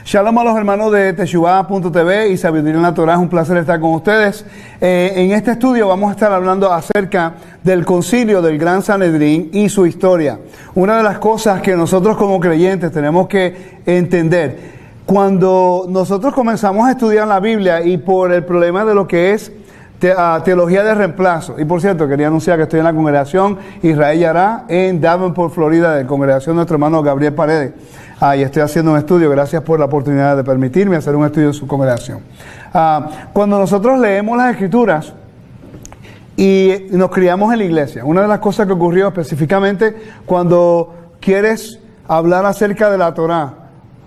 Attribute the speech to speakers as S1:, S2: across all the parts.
S1: Shalom a los hermanos de Teshuvah.tv y Sabiduría en la Torah. Es un placer estar con ustedes. En este estudio vamos a estar hablando acerca del concilio del Gran Sanedrín y su historia. Una de las cosas que nosotros como creyentes tenemos que entender, cuando nosotros comenzamos a estudiar la Biblia y por el problema de lo que es teología de reemplazo. Y por cierto, quería anunciar que estoy en la congregación Israel Yará en Davenport, Florida, de congregación de nuestro hermano Gabriel Paredes. Y estoy haciendo un estudio, gracias por la oportunidad de permitirme hacer un estudio en su congregación. Cuando nosotros leemos las Escrituras y nos criamos en la iglesia, una de las cosas que ocurrió específicamente cuando quieres hablar acerca de la Torah,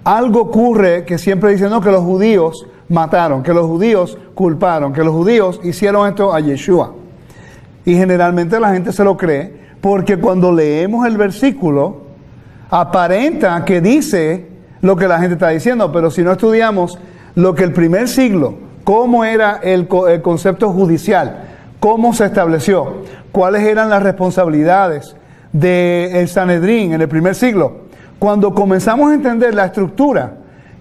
S1: algo ocurre que siempre dicen, no, que los judíos mataron, que los judíos culparon, que los judíos hicieron esto a Yeshua. Y generalmente la gente se lo cree porque cuando leemos el versículo aparenta que dice lo que la gente está diciendo, pero si no estudiamos lo que el primer siglo, cómo era el concepto judicial, cómo se estableció, cuáles eran las responsabilidades del Sanedrín en el primer siglo, cuando comenzamos a entender la estructura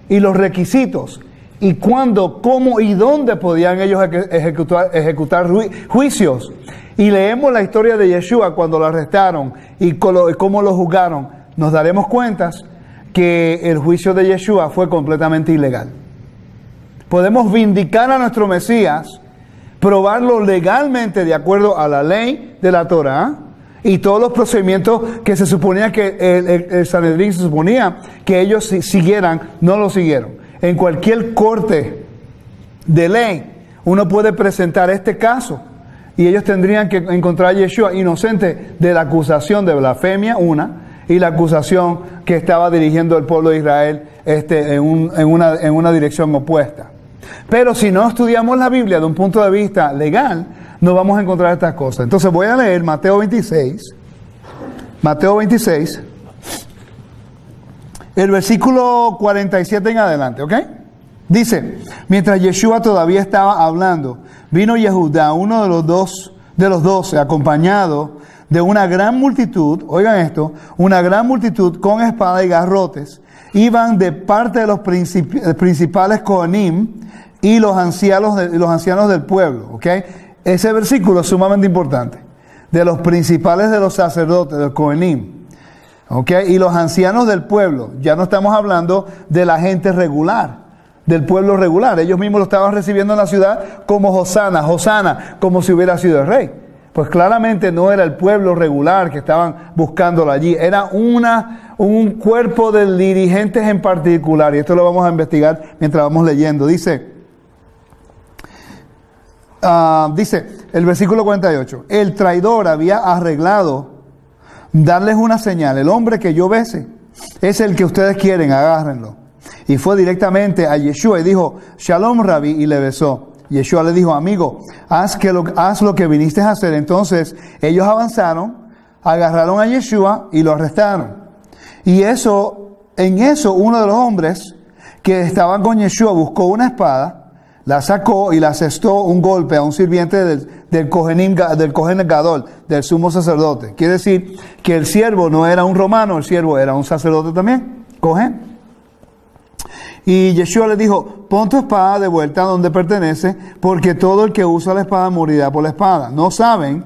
S1: y los requisitos y cuándo, cómo y dónde podían ellos ejecutar juicios, y leemos la historia de Yeshua cuando lo arrestaron y cómo lo juzgaron, nos daremos cuenta que el juicio de Yeshua fue completamente ilegal. Podemos vindicar a nuestro Mesías, probarlo legalmente de acuerdo a la ley de la Torah y todos los procedimientos que se suponía que el Sanedrín se suponía que ellos siguieran, no lo siguieron. En cualquier corte de ley, uno puede presentar este caso y ellos tendrían que encontrar a Yeshua inocente de la acusación de blasfemia, y la acusación que estaba dirigiendo el pueblo de Israel en una dirección opuesta. Pero si no estudiamos la Biblia de un punto de vista legal, no vamos a encontrar estas cosas. Entonces voy a leer Mateo 26, el versículo 47 en adelante, ¿ok? Dice, mientras Yeshua todavía estaba hablando, vino Yehudá, uno de los 12, acompañado de una gran multitud, oigan esto, una gran multitud con espada y garrotes, iban de parte de los principales Kohanim y los ancianos del pueblo, ¿ok? Ese versículo es sumamente importante, de los principales de los sacerdotes, del Kohanim. Okay, y los ancianos del pueblo, ya no estamos hablando de la gente regular, del pueblo regular. Ellos mismos lo estaban recibiendo en la ciudad como Hosana, como si hubiera sido el rey. Pues claramente no era el pueblo regular que estaban buscándolo allí, era un cuerpo de dirigentes en particular. Y esto lo vamos a investigar mientras vamos leyendo. Dice el versículo 48, el traidor había arreglado darles una señal, el hombre que yo bese es el que ustedes quieren, agárrenlo. Y fue directamente a Yeshua y dijo, Shalom Rabí, y le besó. Yeshua le dijo, amigo, haz lo que viniste a hacer. Entonces ellos avanzaron, agarraron a Yeshua y lo arrestaron. Y en eso uno de los hombres que estaban con Yeshua buscó una espada, la sacó y le asestó un golpe a un sirviente del Kohen Gadol, del sumo sacerdote. Quiere decir que el siervo no era un romano, el siervo era un sacerdote también, Kohen. Y Yeshua le dijo, pon tu espada de vuelta donde pertenece, porque todo el que usa la espada morirá por la espada. ¿No saben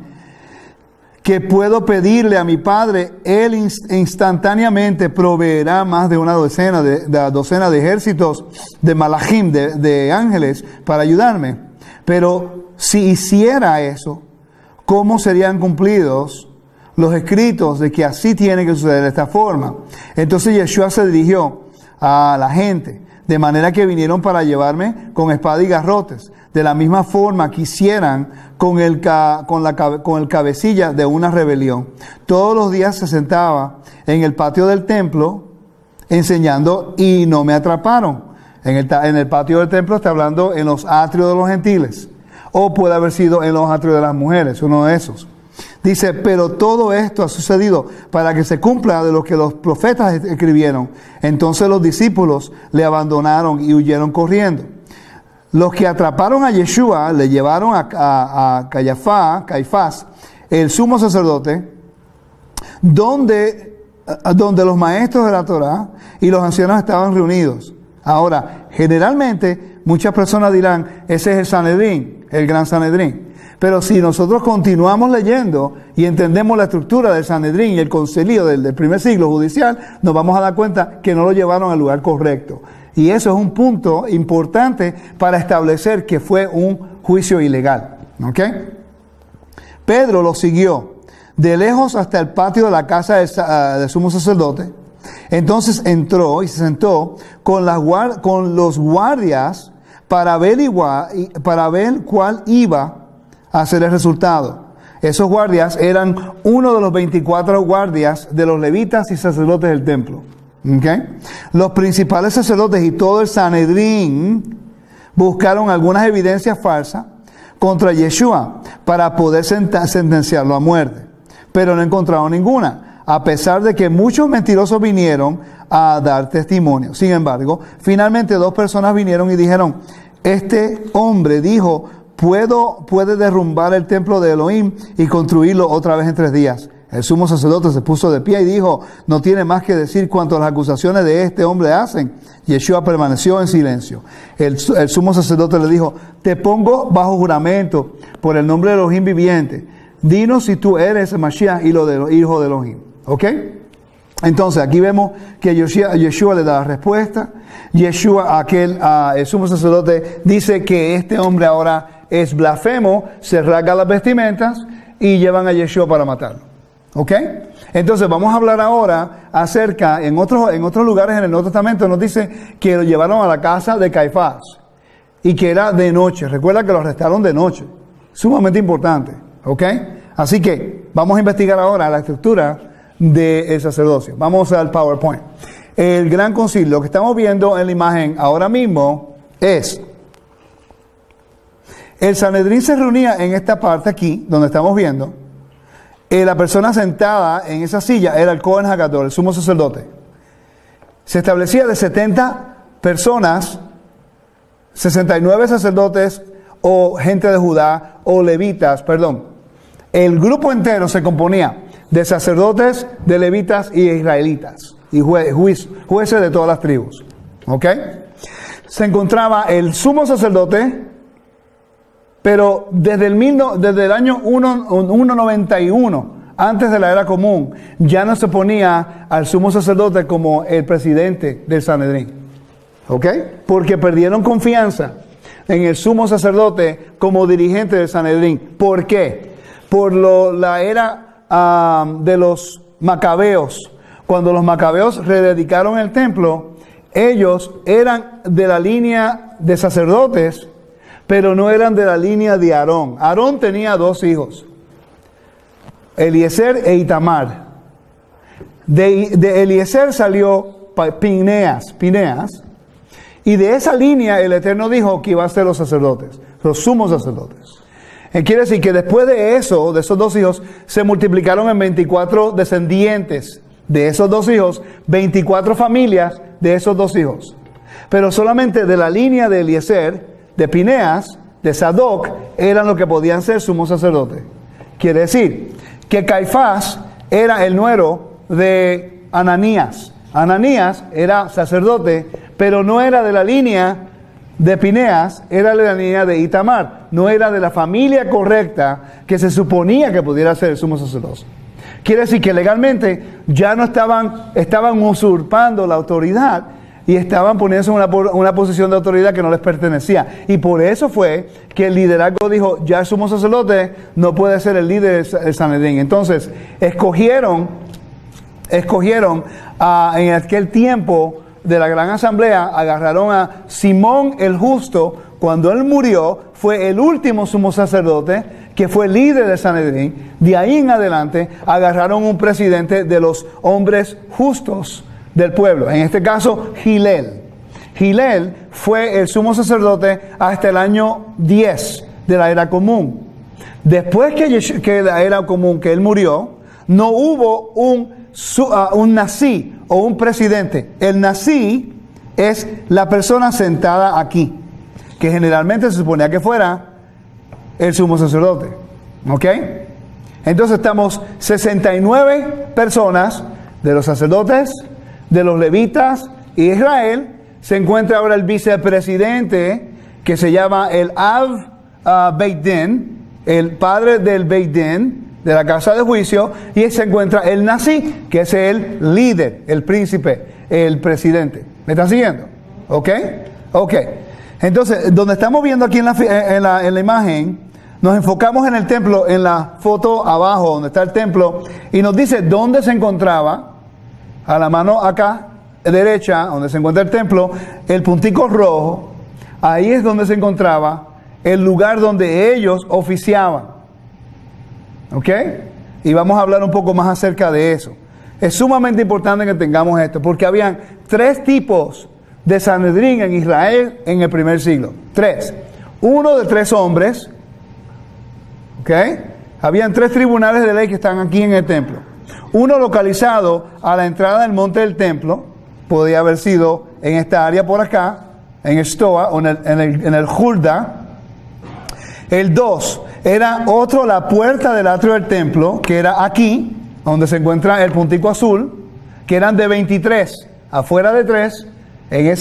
S1: que puedo pedirle a mi Padre? Él instantáneamente proveerá más de una docena de ejércitos de malachim, de ángeles, para ayudarme. Pero si hiciera eso, ¿cómo serían cumplidos los escritos de que así tiene que suceder de esta forma? Entonces Yeshua se dirigió a la gente, de manera que vinieron para llevarme con espada y garrotes, de la misma forma que hicieran con el cabecilla de una rebelión. Todos los días se sentaba en el patio del templo enseñando y no me atraparon. En el patio del templo está hablando en los atrios de los gentiles, o puede haber sido en los atrios de las mujeres, uno de esos. Dice, pero todo esto ha sucedido para que se cumpla de lo que los profetas escribieron. Entonces los discípulos le abandonaron y huyeron corriendo. Los que atraparon a Yeshua le llevaron a Caifás, el sumo sacerdote, donde los maestros de la Torá y los ancianos estaban reunidos. Ahora, generalmente, muchas personas dirán, ese es el Sanedrín, el gran Sanedrín. Pero si nosotros continuamos leyendo y entendemos la estructura del Sanedrín y el concilio del primer siglo judicial, nos vamos a dar cuenta que no lo llevaron al lugar correcto. Y eso es un punto importante para establecer que fue un juicio ilegal. ¿Ok? Pedro lo siguió de lejos hasta el patio de la casa del sumo sacerdote. Entonces entró y se sentó con los guardias para ver cuál iba a ser el resultado. Esos guardias eran uno de los 24 guardias de los levitas y sacerdotes del templo. ¿Okay? Los principales sacerdotes y todo el Sanedrín buscaron algunas evidencias falsas contra Yeshua para poder sentenciarlo a muerte, pero no encontraron ninguna, a pesar de que muchos mentirosos vinieron a dar testimonio. Sin embargo, finalmente 2 personas vinieron y dijeron, este hombre dijo, puede derrumbar el templo de Elohim y construirlo otra vez en 3 días. El sumo sacerdote se puso de pie y dijo, no tiene más que decir cuanto a las acusaciones de este hombre hacen. Yeshua permaneció en silencio. El sumo sacerdote le dijo, te pongo bajo juramento por el nombre de Elohim viviente. Dinos si tú eres el Mashiach y hijo de Elohim. ¿Ok? Entonces aquí vemos que Yeshua le da la respuesta. Yeshua, el sumo sacerdote, dice que este hombre ahora es blasfemo, se rasga las vestimentas y llevan a Yeshua para matarlo. ¿Ok? Entonces vamos a hablar ahora acerca, en otros lugares en el Nuevo Testamento nos dice que lo llevaron a la casa de Caifás y que era de noche. Recuerda que lo arrestaron de noche. Sumamente importante. ¿Ok? Así que vamos a investigar ahora la estructura del sacerdocio. Vamos al PowerPoint. El gran concilio, lo que estamos viendo en la imagen ahora mismo es el Sanedrín se reunía en esta parte aquí, donde estamos viendo. La persona sentada en esa silla era el Cohen Hagadol, el sumo sacerdote. Se establecía de 70 personas, 69 sacerdotes o gente de Judá o levitas, perdón. El grupo entero se componía de sacerdotes, de levitas y israelitas y jueces de todas las tribus. ¿Ok? Se encontraba el sumo sacerdote, pero desde el año 191, antes de la era común, ya no se ponía al sumo sacerdote como el presidente del Sanedrín. ¿Ok? Porque perdieron confianza en el sumo sacerdote como dirigente del Sanedrín. ¿Por qué? Por la era de los macabeos. Cuando los macabeos rededicaron el templo, ellos eran de la línea de sacerdotes, pero no eran de la línea de Aarón. Aarón tenía 2 hijos, Eliezer e Itamar. De Eliezer salió Pineas, y de esa línea el Eterno dijo que iba a ser los sacerdotes, los sumos sacerdotes. Quiere decir que después de eso, de esos 2 hijos, se multiplicaron en 24 descendientes de esos 2 hijos, 24 familias de esos 2 hijos. Pero solamente de la línea de Eliezer, de Pineas, de Sadoc, eran los que podían ser sumos sacerdotes. Quiere decir que Caifás era el nuero de Ananías. Ananías era sacerdote, pero no era de la línea de Pineas, era de la línea de Itamar. No era de la familia correcta que se suponía que pudiera ser el sumo sacerdote. Quiere decir que legalmente ya no estaban usurpando la autoridad y estaban poniéndose en una posición de autoridad que no les pertenecía. Y por eso fue que el liderazgo dijo, ya el sumo sacerdote no puede ser el líder del Sanedrín. Entonces, escogieron en aquel tiempo de la gran asamblea, agarraron a Simón el Justo. Cuando él murió, fue el último sumo sacerdote que fue líder del Sanedrín. De ahí en adelante, agarraron un presidente de los hombres justos del pueblo, en este caso Hillel. Hillel fue el sumo sacerdote hasta el año 10 de la era común. Después que la era común, que él murió, no hubo un nazí o un presidente. El nazí es la persona sentada aquí, que generalmente se suponía que fuera el sumo sacerdote. ¿Ok? Entonces estamos 69 personas de los sacerdotes, de los levitas y Israel, se encuentra ahora el vicepresidente, que se llama el Beit Din, el padre del Beit Din, de la casa de juicio, y se encuentra el Nasi, que es el líder, el príncipe, el presidente. ¿Me están siguiendo? ¿Ok? Ok. Entonces, donde estamos viendo aquí en la imagen, nos enfocamos en el templo, en la foto abajo, donde está el templo, y nos dice dónde se encontraba, a la mano acá, derecha, donde se encuentra el templo, el puntico rojo, ahí es donde se encontraba el lugar donde ellos oficiaban. ¿Ok? Y vamos a hablar un poco más acerca de eso. Es sumamente importante que tengamos esto, porque habían 3 tipos de Sanedrín en Israel en el primer siglo. 3. Uno de 3 hombres. ¿Ok? Habían 3 tribunales de ley que están aquí en el templo. Uno localizado a la entrada del monte del templo, podía haber sido en esta área por acá, en el Stoa o en el Hulda. El 2 era otro, la puerta del atrio del templo, que era aquí, donde se encuentra el puntico azul, que eran de 23, afuera de 3,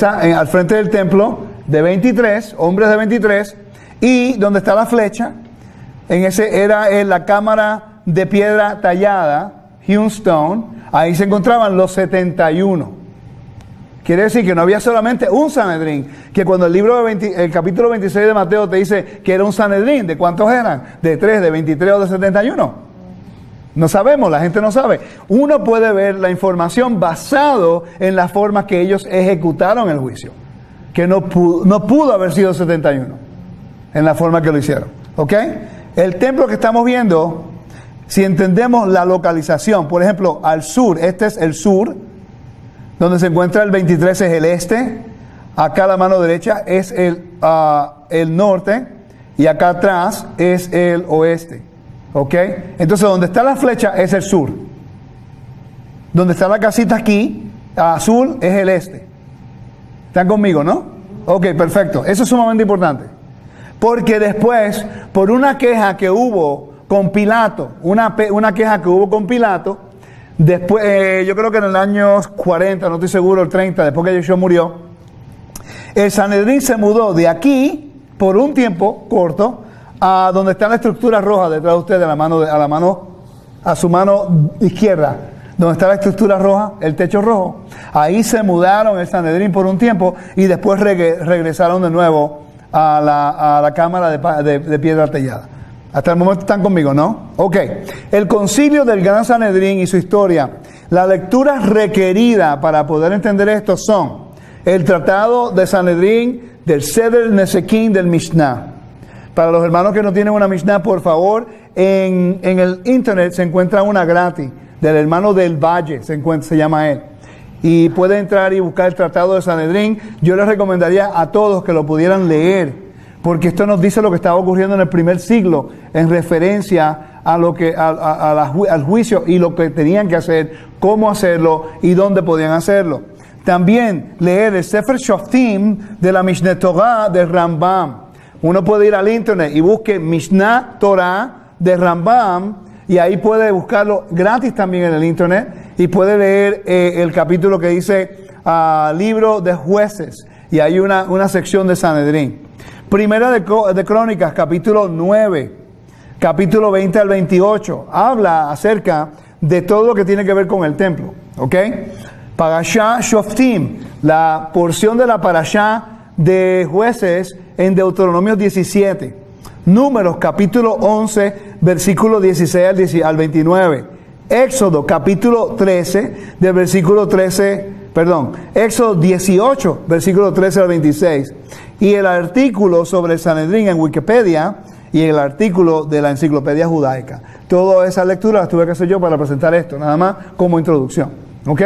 S1: al frente del templo, de 23, hombres de 23, y donde está la flecha, en ese era la cámara de piedra tallada, hewn stone, ahí se encontraban los 71. Quiere decir que no había solamente un Sanedrín, que cuando el capítulo 26 de Mateo te dice que era un Sanedrín, ¿de cuántos eran? ¿De 3, de 23 o de 71? No sabemos, la gente no sabe. Uno puede ver la información basado en la forma que ellos ejecutaron el juicio, que no pudo haber sido 71, en la forma que lo hicieron. ¿Ok? El templo que estamos viendo, si entendemos la localización, por ejemplo, al sur, este es el sur, donde se encuentra el 23 es el este, acá a la mano derecha es el norte, y acá atrás es el oeste. ¿Ok? Entonces, donde está la flecha es el sur. Donde está la casita aquí, azul, es el este. ¿Están conmigo, no? Ok, perfecto. Eso es sumamente importante. Porque después, por una queja que hubo con Pilato, una queja que hubo con Pilato, después, yo creo que en el año 40, no estoy seguro, el 30, después que Yeshua murió, el Sanedrín se mudó de aquí, por un tiempo corto, a donde está la estructura roja detrás de usted, a su mano izquierda, donde está la estructura roja, el techo rojo. Ahí se mudaron el Sanedrín por un tiempo y después regresaron de nuevo a la cámara de piedra tallada. Hasta el momento están conmigo, ¿no? Ok. El concilio del Gran Sanedrín y su historia. La lectura requerida para poder entender esto son el Tratado de Sanedrín, del Seder Nesekim, del Mishnah. Para los hermanos que no tienen una Mishnah, por favor, en el internet se encuentra una gratis, del hermano del Valle, se llama él. Y puede entrar y buscar el Tratado de Sanedrín. Yo les recomendaría a todos que lo pudieran leer, porque esto nos dice lo que estaba ocurriendo en el primer siglo, en referencia a al juicio y lo que tenían que hacer, cómo hacerlo y dónde podían hacerlo. También leer el Sefer Shoftim de la Mishneh Torah de Rambam. Uno puede ir al internet y busque Mishnah Torah de Rambam, y ahí puede buscarlo gratis también en el internet, y puede leer el capítulo que dice libro de jueces, y hay una sección de Sanedrín. Primera de Crónicas, capítulo 9, capítulo 20 al 28, habla acerca de todo lo que tiene que ver con el templo. ¿Ok? Parashá Shoftim, la porción de la Parashá de jueces en Deuteronomio 17. Números, capítulo 11, versículo 16 al 29. Éxodo, capítulo 13, del versículo 13, Éxodo 18, versículo 13 al 26. Y el artículo sobre el Sanedrín en Wikipedia y el artículo de la Enciclopedia Judaica. Todas esas lecturas las tuve que hacer yo para presentar esto, nada más como introducción. ¿Ok?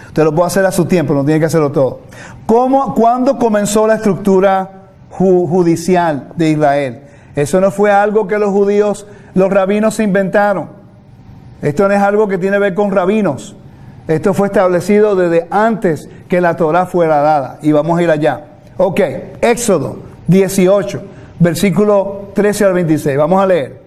S1: Usted lo puede hacer a su tiempo, no tiene que hacerlo todo. ¿Cuándo comenzó la estructura judicial de Israel? Eso no fue algo que los rabinos se inventaron. Esto no es algo que tiene que ver con rabinos. Esto fue establecido desde antes que la Torá fuera dada. Y vamos a ir allá. Ok, Éxodo 18, versículo 13 al 26. Vamos a leer.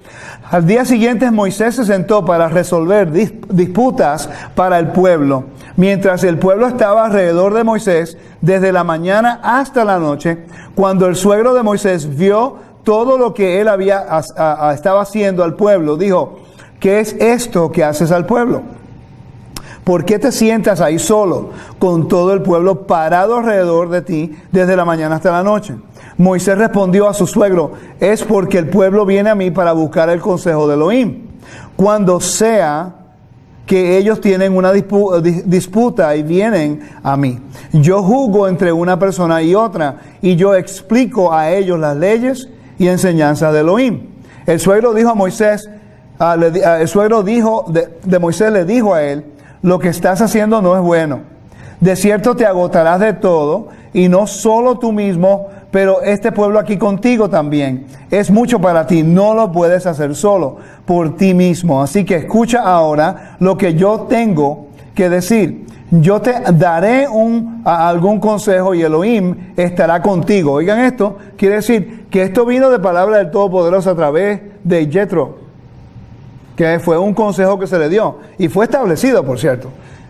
S1: Al día siguiente Moisés se sentó para resolver disputas para el pueblo. Mientras el pueblo estaba alrededor de Moisés, desde la mañana hasta la noche, cuando el suegro de Moisés vio todo lo que él estaba haciendo al pueblo, dijo: ¿qué es esto que haces al pueblo? ¿Por qué te sientas ahí solo, con todo el pueblo parado alrededor de ti desde la mañana hasta la noche? Moisés respondió a su suegro: es porque el pueblo viene a mí para buscar el consejo de Elohim. Cuando sea que ellos tienen una disputa y vienen a mí, yo juzgo entre una persona y otra, y yo explico a ellos las leyes y enseñanzas de Elohim. El suegro dijo a Moisés, el suegro de Moisés le dijo a él: lo que estás haciendo no es bueno. De cierto te agotarás de todo, y no solo tú mismo, pero este pueblo aquí contigo también. Es mucho para ti, no lo puedes hacer solo, por ti mismo. Así que escucha ahora lo que yo tengo que decir. Yo te daré algún consejo y Elohim estará contigo. Oigan esto, quiere decir que esto vino de palabra del Todopoderoso a través de Jethro, que fue un consejo que se le dio y fue establecido, por cierto.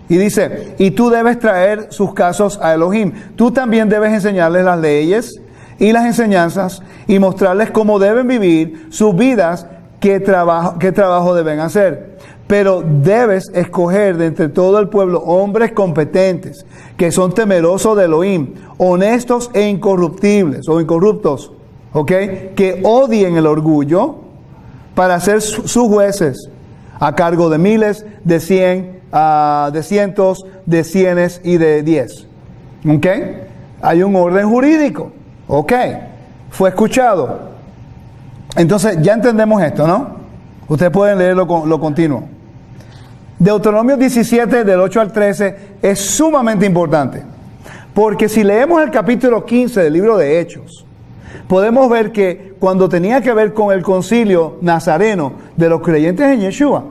S1: Y dice: y tú debes traer sus casos a Elohim. Tú también debes enseñarles las leyes y las enseñanzas y mostrarles cómo deben vivir sus vidas, qué trabajo deben hacer. Pero debes escoger de entre todo el pueblo hombres competentes, que son temerosos de Elohim, honestos e incorruptibles o incorruptos, ¿ok? Que odien el orgullo, para ser sus jueces, a cargo de miles, de 100, de cientos, de cienes y de 10. ¿Ok? Hay un orden jurídico. ¿Ok? Fue escuchado. Entonces, ya entendemos esto, ¿no? Ustedes pueden leer lo continuo. Deuteronomio 17, del 8 al 13, es sumamente importante. Porque si leemos el capítulo 15 del libro de Hechos, podemos ver que cuando tenía que ver con el concilio nazareno de los creyentes en Yeshua,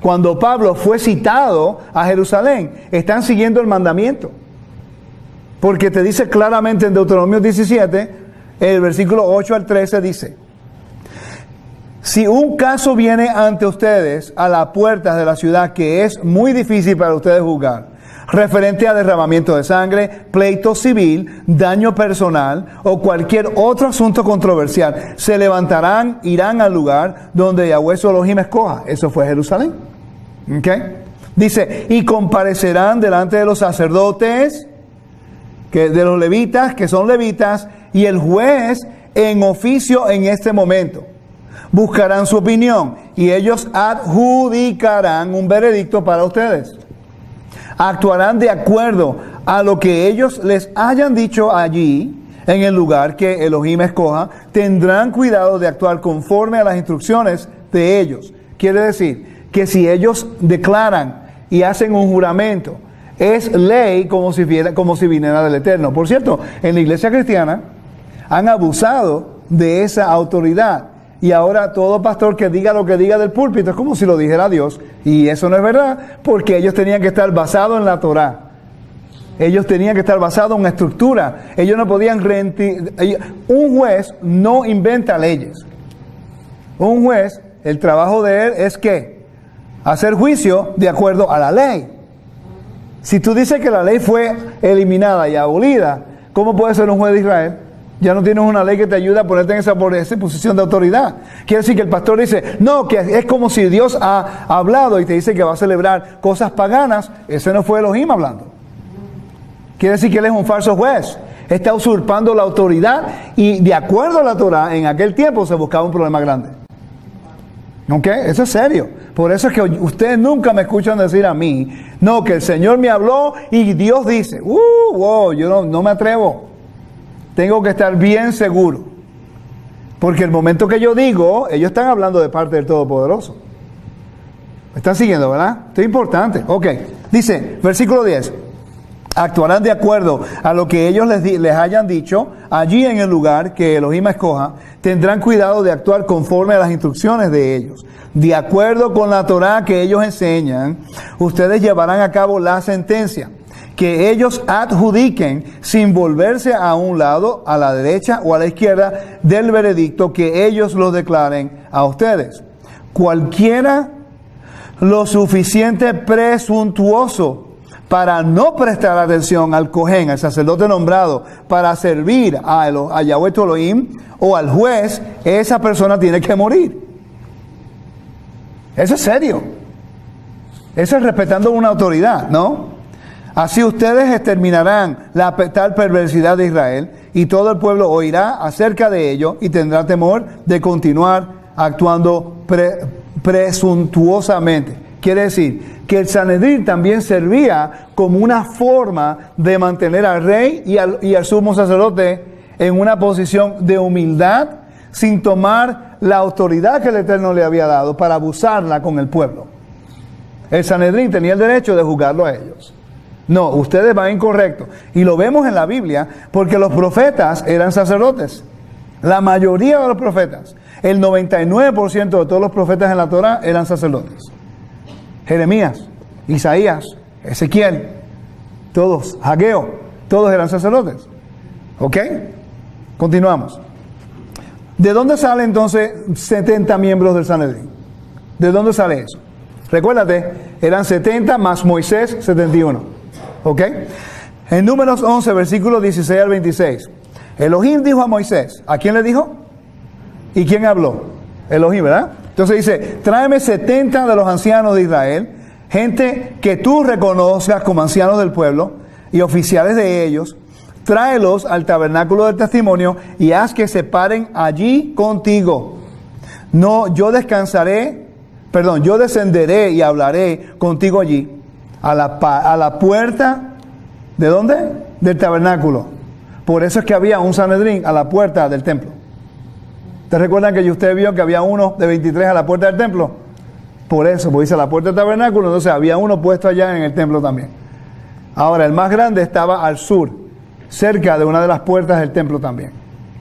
S1: cuando Pablo fue citado a Jerusalén, están siguiendo el mandamiento. Porque te dice claramente en Deuteronomio 17, el versículo 8 al 13 dice: si un caso viene ante ustedes a las puertas de la ciudad que es muy difícil para ustedes juzgar, referente a derramamiento de sangre, pleito civil, daño personal o cualquier otro asunto controversial, se levantarán, irán al lugar donde Yahweh su Elohim escoja. Eso fue Jerusalén. ¿Ok? Dice: y comparecerán delante de los sacerdotes, de los levitas, que son levitas, y el juez en oficio en este momento. Buscarán su opinión y ellos adjudicarán un veredicto para ustedes. Actuarán de acuerdo a lo que ellos les hayan dicho allí, en el lugar que Elohim escoja. Tendrán cuidado de actuar conforme a las instrucciones de ellos. Quiere decir que si ellos declaran y hacen un juramento, es ley como si viniera del Eterno. Por cierto, en la iglesia cristiana han abusado de esa autoridad. Y ahora todo pastor que diga lo que diga del púlpito es como si lo dijera Dios. Y eso no es verdad, porque ellos tenían que estar basados en la Torá. Ellos tenían que estar basados en una estructura. Ellos no podían un juez no inventa leyes. Un juez, el trabajo de él es ¿qué? Hacer juicio de acuerdo a la ley. Si tú dices que la ley fue eliminada y abolida, ¿cómo puede ser un juez de Israel? Ya no tienes una ley que te ayuda a ponerte en esa posición de autoridad. Quiere decir que el pastor dice: no, que es como si Dios ha hablado y te dice que va a celebrar cosas paganas. Ese no fue Elohim hablando. Quiere decir que él es un falso juez. Está usurpando la autoridad y de acuerdo a la Torah, en aquel tiempo se buscaba un problema grande. ¿Ok? Eso es serio. Por eso es que ustedes nunca me escuchan decir a mí: no, que el Señor me habló y Dios dice. Yo no me atrevo. Tengo que estar bien seguro. Porque el momento que yo digo, ellos están hablando de parte del Todopoderoso. ¿Me están siguiendo, verdad? Esto es importante. Ok. Dice, versículo 10. Actuarán de acuerdo a lo que ellos les hayan dicho allí en el lugar que Elohim escoja. Tendrán cuidado de actuar conforme a las instrucciones de ellos. De acuerdo con la Torá que ellos enseñan, ustedes llevarán a cabo la sentencia que ellos adjudiquen sin volverse a un lado, a la derecha o a la izquierda del veredicto que ellos lo declaren a ustedes. cualquiera lo suficiente presuntuoso para no prestar atención al Cohen, al sacerdote nombrado, para servir a Yahweh tu Elohim o al juez, esa persona tiene que morir. Eso es serio. Eso es respetando una autoridad, ¿no? Así ustedes exterminarán la tal perversidad de Israel y todo el pueblo oirá acerca de ello y tendrá temor de continuar actuando presuntuosamente. Quiere decir que el Sanedrín también servía como una forma de mantener al rey y al sumo sacerdote en una posición de humildad sin tomar la autoridad que el Eterno le había dado para abusarla con el pueblo. El Sanedrín tenía el derecho de juzgarlo a ellos. No, ustedes van incorrectos. Y lo vemos en la Biblia porque los profetas eran sacerdotes. La mayoría de los profetas, el 99% de todos los profetas en la Torah eran sacerdotes. Jeremías, Isaías, Ezequiel, todos, Ageo, todos eran sacerdotes. ¿Ok? Continuamos. ¿De dónde sale entonces 70 miembros del Sanedrín? ¿De dónde sale eso? Recuérdate, eran 70 más Moisés, 71. ¿Ok? En Números 11, versículos 16 al 26. Elohim dijo a Moisés, ¿a quién le dijo? ¿Y quién habló? Elohim, ¿verdad? Entonces dice, tráeme 70 de los ancianos de Israel, gente que tú reconozcas como ancianos del pueblo y oficiales de ellos, tráelos al tabernáculo del testimonio y haz que se paren allí contigo. No, yo descenderé y hablaré contigo allí, a la puerta, ¿de dónde? Del tabernáculo. Por eso es que había un Sanedrín a la puerta del templo. ¿Te recuerdan que usted vio que había uno de 23 a la puerta del templo? Por eso, porque dice la puerta del tabernáculo, entonces había uno puesto allá en el templo también. Ahora, el más grande estaba al sur, cerca de una de las puertas del templo también.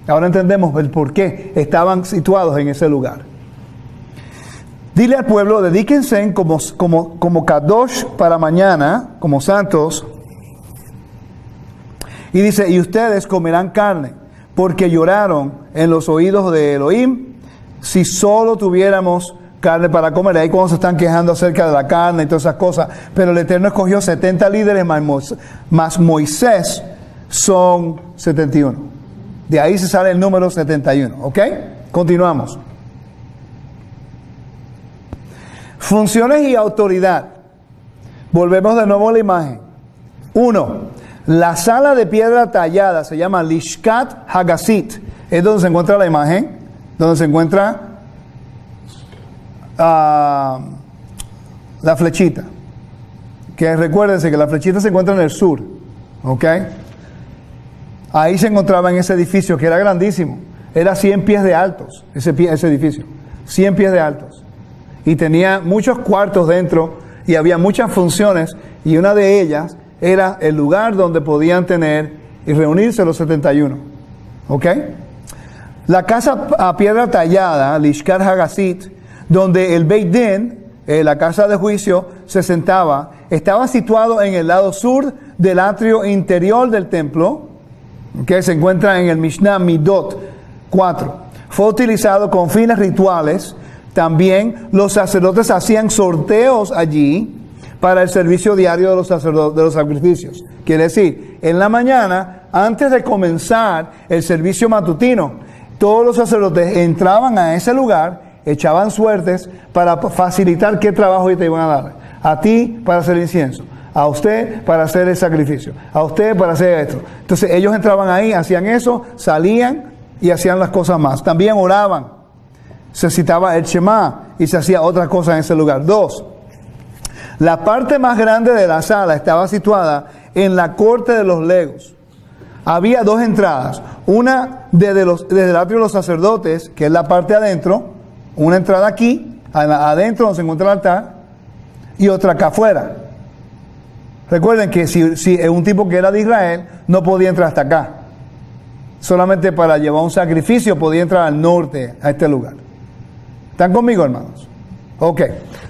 S1: Ahora entendemos el por qué estaban situados en ese lugar. Dile al pueblo, dedíquense como Kadosh para mañana, como santos. Y dice, y ustedes comerán carne, porque lloraron en los oídos de Elohim, si solo tuviéramos carne para comer. Ahí cuando se están quejando acerca de la carne y todas esas cosas. Pero el Eterno escogió 70 líderes más Moisés son 71. De ahí se sale el número 71. ¿Ok? Continuamos. Funciones y autoridad. Volvemos de nuevo a la imagen. 1. La sala de piedra tallada se llama Lishkat Hagasit. Es donde se encuentra la imagen, donde se encuentra la flechita. Que recuérdense que la flechita se encuentra en el sur. ¿Ok? Ahí se encontraba en ese edificio que era grandísimo. Era 100 pies de altos, ese edificio. 100 pies de altos. Y tenía muchos cuartos dentro y había muchas funciones y una de ellas era el lugar donde podían tener y reunirse los 71. ¿Ok? La casa a piedra tallada, Lishkat Hagasit, donde el Beit Din, la casa de juicio, se sentaba, estaba situado en el lado sur del atrio interior del templo, que se encuentra en el Mishnah Midot 4. Fue utilizado con fines rituales. También los sacerdotes hacían sorteos allí para el servicio diario de los sacrificios. Quiere decir, en la mañana, antes de comenzar el servicio matutino, todos los sacerdotes entraban a ese lugar, echaban suertes para facilitar qué trabajo te iban a dar. A ti para hacer incienso, a usted para hacer el sacrificio, a usted para hacer esto. Entonces ellos entraban ahí, hacían eso, salían y hacían las cosas más. También oraban. Se citaba el Shema y se hacía otra cosa en ese lugar. 2. La parte más grande de la sala estaba situada en la corte de los legos. Había 2 entradas. Una desde el atrio de los sacerdotes, que es la parte adentro. Una entrada aquí, adentro donde se encuentra el altar. Y otra acá afuera. Recuerden que si un tipo que era de Israel no podía entrar hasta acá. Solamente para llevar un sacrificio podía entrar al norte, a este lugar. ¿Están conmigo, hermanos? Ok.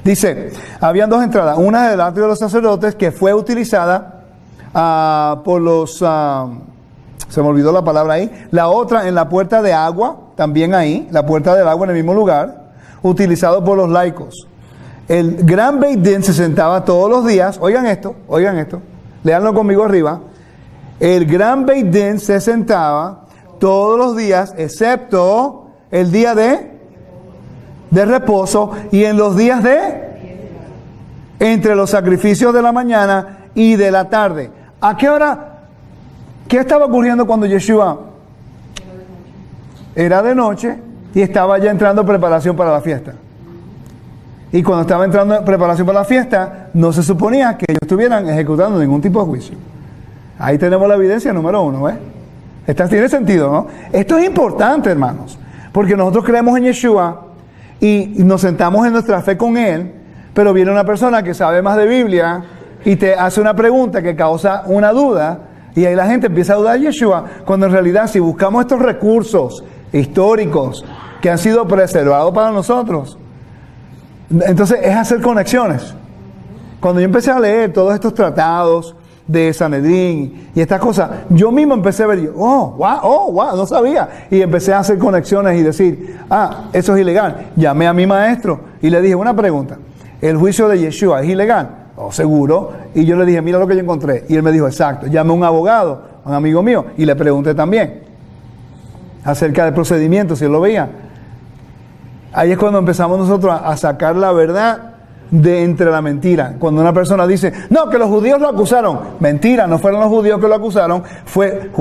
S1: Dice, habían 2 entradas. Una del atrio de los sacerdotes que fue utilizada por los... se me olvidó la palabra ahí. La otra en la puerta de agua, también ahí, la puerta del agua en el mismo lugar, utilizado por los laicos. El gran Beit Din se sentaba todos los días, oigan esto, léanlo conmigo arriba. El gran Beit Din se sentaba todos los días, excepto el día de reposo y en los días entre los sacrificios de la mañana y de la tarde. ¿A qué hora? ¿Qué estaba ocurriendo cuando Yeshua? Era de noche y estaba ya entrando en preparación para la fiesta. Y cuando estaba entrando en preparación para la fiesta, no se suponía que ellos estuvieran ejecutando ningún tipo de juicio. Ahí tenemos la evidencia número 1, ¿ves? Esto tiene sentido, ¿no? Esto es importante, hermanos, porque nosotros creemos en Yeshua y nos sentamos en nuestra fe con Él, pero viene una persona que sabe más de Biblia y te hace una pregunta que causa una duda, y ahí la gente empieza a dudar de Yeshua, cuando en realidad si buscamos estos recursos históricos que han sido preservados para nosotros, entonces es hacer conexiones. Cuando yo empecé a leer todos estos tratados de Sanedrín y estas cosas, yo mismo empecé a ver, wow, no sabía, y empecé a hacer conexiones y decir, eso es ilegal. Llamé a mi maestro y le dije una pregunta: ¿el juicio de Yeshua es ilegal? Seguro. Y yo le dije, mira lo que yo encontré, y él me dijo, exacto. Llamé a un abogado, un amigo mío, y le pregunté también acerca del procedimiento, si él lo veía. Ahí es cuando empezamos nosotros a sacar la verdad de entre la mentira. Cuando una persona dice, no, que los judíos lo acusaron. Mentira, no fueron los judíos que lo acusaron, fue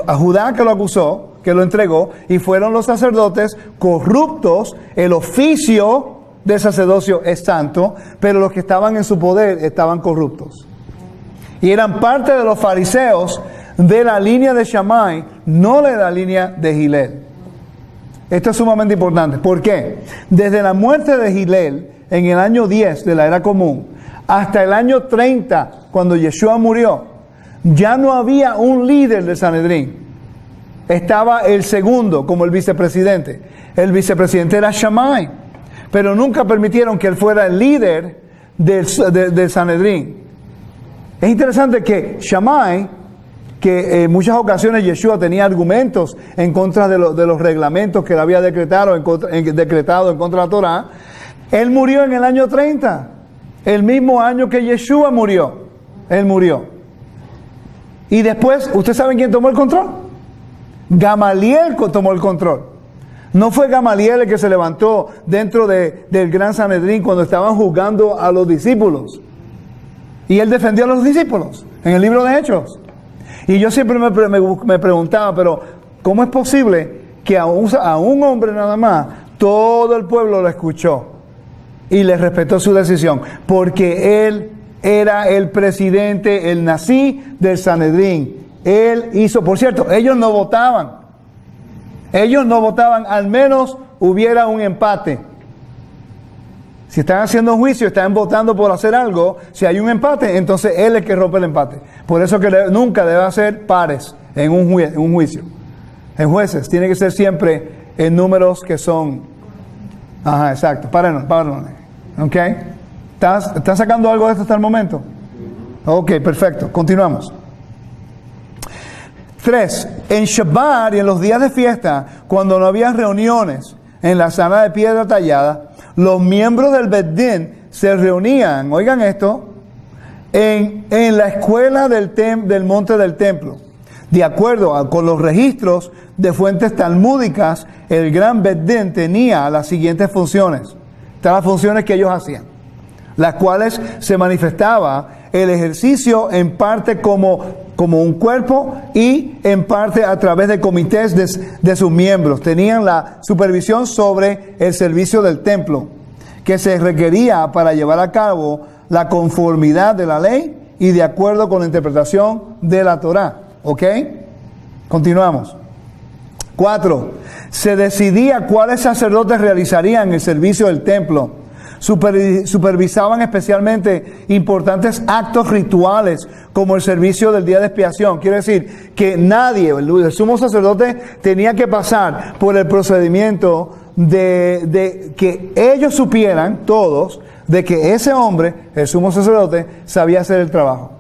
S1: a Judá que lo acusó, que lo entregó, y fueron los sacerdotes corruptos. El oficio del sacerdocio es santo, pero los que estaban en su poder estaban corruptos. Y eran parte de los fariseos de la línea de Shammai, no de la línea de Hillel. Esto es sumamente importante. ¿Por qué? Desde la muerte de Hillel, en el año 10 de la era común, hasta el año 30, cuando Yeshua murió, ya no había un líder del Sanedrín. Estaba el segundo como el vicepresidente. El vicepresidente era Shammai, pero nunca permitieron que él fuera el líder del Sanedrín. Es interesante que Shammai, que en muchas ocasiones Yeshua tenía argumentos en contra de los reglamentos que él había decretado en contra de la Torá, él murió en el año 30, el mismo año que Yeshua murió. Él murió. Y después, ¿ustedes saben quién tomó el control? Gamaliel tomó el control. No fue Gamaliel el que se levantó dentro del Gran Sanedrín cuando estaban juzgando a los discípulos. Y él defendió a los discípulos en el libro de Hechos. Y yo siempre me preguntaba, pero ¿cómo es posible que a un hombre nada más todo el pueblo lo escuchó y le respetó su decisión? Porque él era el presidente, el nazí del Sanedrín. Él hizo, por cierto, ellos no votaban. Al menos hubiera un empate. Si están haciendo un juicio, están votando por hacer algo, si hay un empate, entonces él es el que rompe el empate. Por eso que nunca debe hacer pares en un juicio. En jueces, tiene que ser siempre en números que son... Ajá, exacto, párenos. ¿Ok? ¿Estás sacando algo de esto hasta el momento? Ok, perfecto, continuamos. 3. En Shabbat y en los días de fiesta, cuando no había reuniones en la sala de piedra tallada, los miembros del Beit Din se reunían, oigan esto, en la escuela del monte del templo. De acuerdo con los registros de fuentes talmúdicas, el gran Beit Din tenía las siguientes funciones. Estas las funciones que ellos hacían, las cuales se manifestaba el ejercicio en parte como un cuerpo y en parte a través de comités de sus miembros. Tenían la supervisión sobre el servicio del templo, que se requería para llevar a cabo la conformidad de la ley y de acuerdo con la interpretación de la Torá. ¿Ok? Continuamos. 4. Se decidía cuáles sacerdotes realizarían el servicio del templo. Supervisaban especialmente importantes actos rituales como el servicio del día de expiación. Quiere decir que nadie, el sumo sacerdote, tenía que pasar por el procedimiento de que ellos supieran, todos, de que ese hombre, el sumo sacerdote, sabía hacer el trabajo.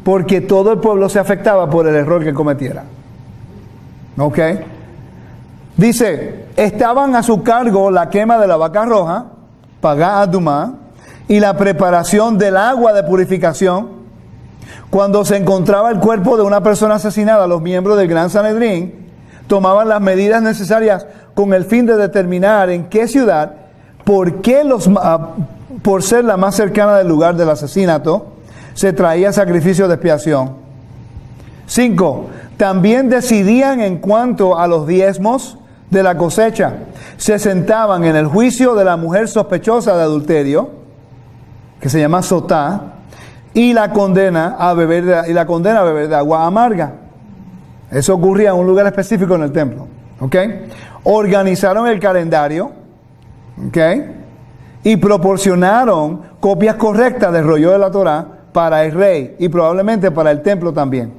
S1: Porque todo el pueblo se afectaba por el error que cometiera. ¿Ok? Dice, estaban a su cargo la quema de la vaca roja, Pagá Adumá, y la preparación del agua de purificación. Cuando se encontraba el cuerpo de una persona asesinada, los miembros del Gran Sanedrín tomaban las medidas necesarias con el fin de determinar en qué ciudad, por ser la más cercana del lugar del asesinato, se traía sacrificio de expiación. 5. También decidían en cuanto a los diezmos de la cosecha. Se sentaban en el juicio de la mujer sospechosa de adulterio, que se llama sotá, y la condena a beber de agua amarga. Eso ocurría en un lugar específico en el templo. ¿Ok? Organizaron el calendario. ¿Ok? Y proporcionaron copias correctas del rollo de la Torá para el rey y probablemente para el templo también.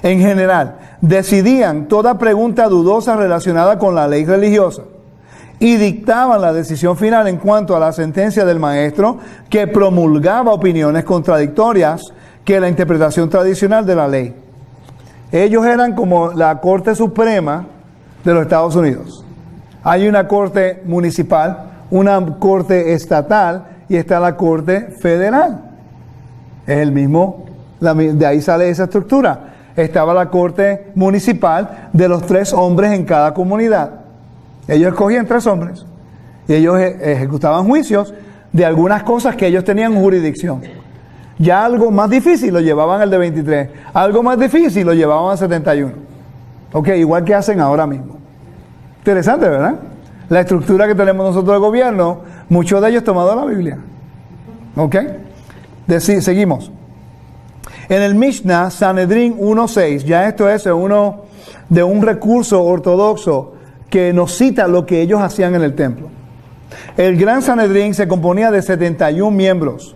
S1: En general, decidían toda pregunta dudosa relacionada con la ley religiosa y dictaban la decisión final en cuanto a la sentencia del maestro, que promulgaba opiniones contradictorias que la interpretación tradicional de la ley. Ellos eran como la Corte Suprema de los Estados Unidos. Hay una corte municipal, una corte estatal y está la corte federal. Es el mismo, de ahí sale esa estructura. Estaba la corte municipal de los 3 hombres en cada comunidad. Ellos escogían 3 hombres y ellos ejecutaban juicios de algunas cosas que ellos tenían jurisdicción. Ya algo más difícil lo llevaban al de 23, algo más difícil lo llevaban al 71. Ok, igual que hacen ahora mismo. Interesante, ¿verdad? La estructura que tenemos nosotros de gobierno, muchos de ellos tomados de la Biblia. Ok, seguimos. En el Mishnah, Sanedrín 1.6, ya esto es uno de un recurso ortodoxo que nos cita lo que ellos hacían en el templo. El Gran Sanedrín se componía de 71 miembros.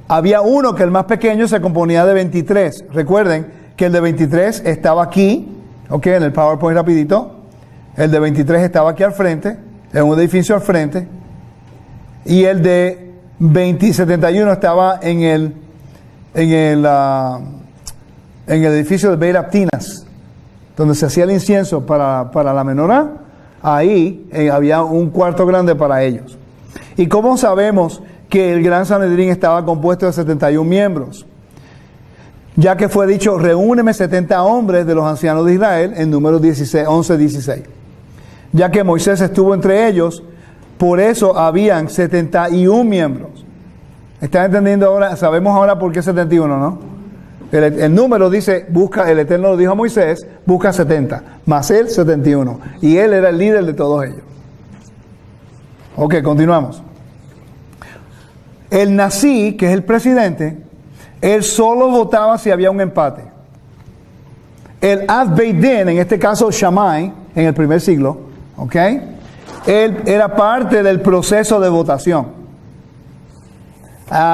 S1: Había uno que el más pequeño se componía de 23. Recuerden que el de 23 estaba aquí, ok, en el PowerPoint rapidito. El de 23 estaba aquí al frente, en un edificio al frente. Y el de 71 estaba en el edificio de Beit Aptinas, donde se hacía el incienso para la menorá. Ahí había un cuarto grande para ellos. ¿Y cómo sabemos que el Gran Sanedrín estaba compuesto de 71 miembros? Ya que fue dicho, reúneme 70 hombres de los ancianos de Israel, en Números 11:16. Ya que Moisés estuvo entre ellos, por eso habían 71 miembros. ¿Están entendiendo ahora? Sabemos ahora por qué 71, ¿no? El número dice, el Eterno lo dijo a Moisés, busca 70, más él 71. Y él era el líder de todos ellos. Ok, continuamos. El Nasí, que es el presidente, él solo votaba si había un empate. El Ad Beit Din, en este caso Shammai, en el primer siglo, ok, él era parte del proceso de votación.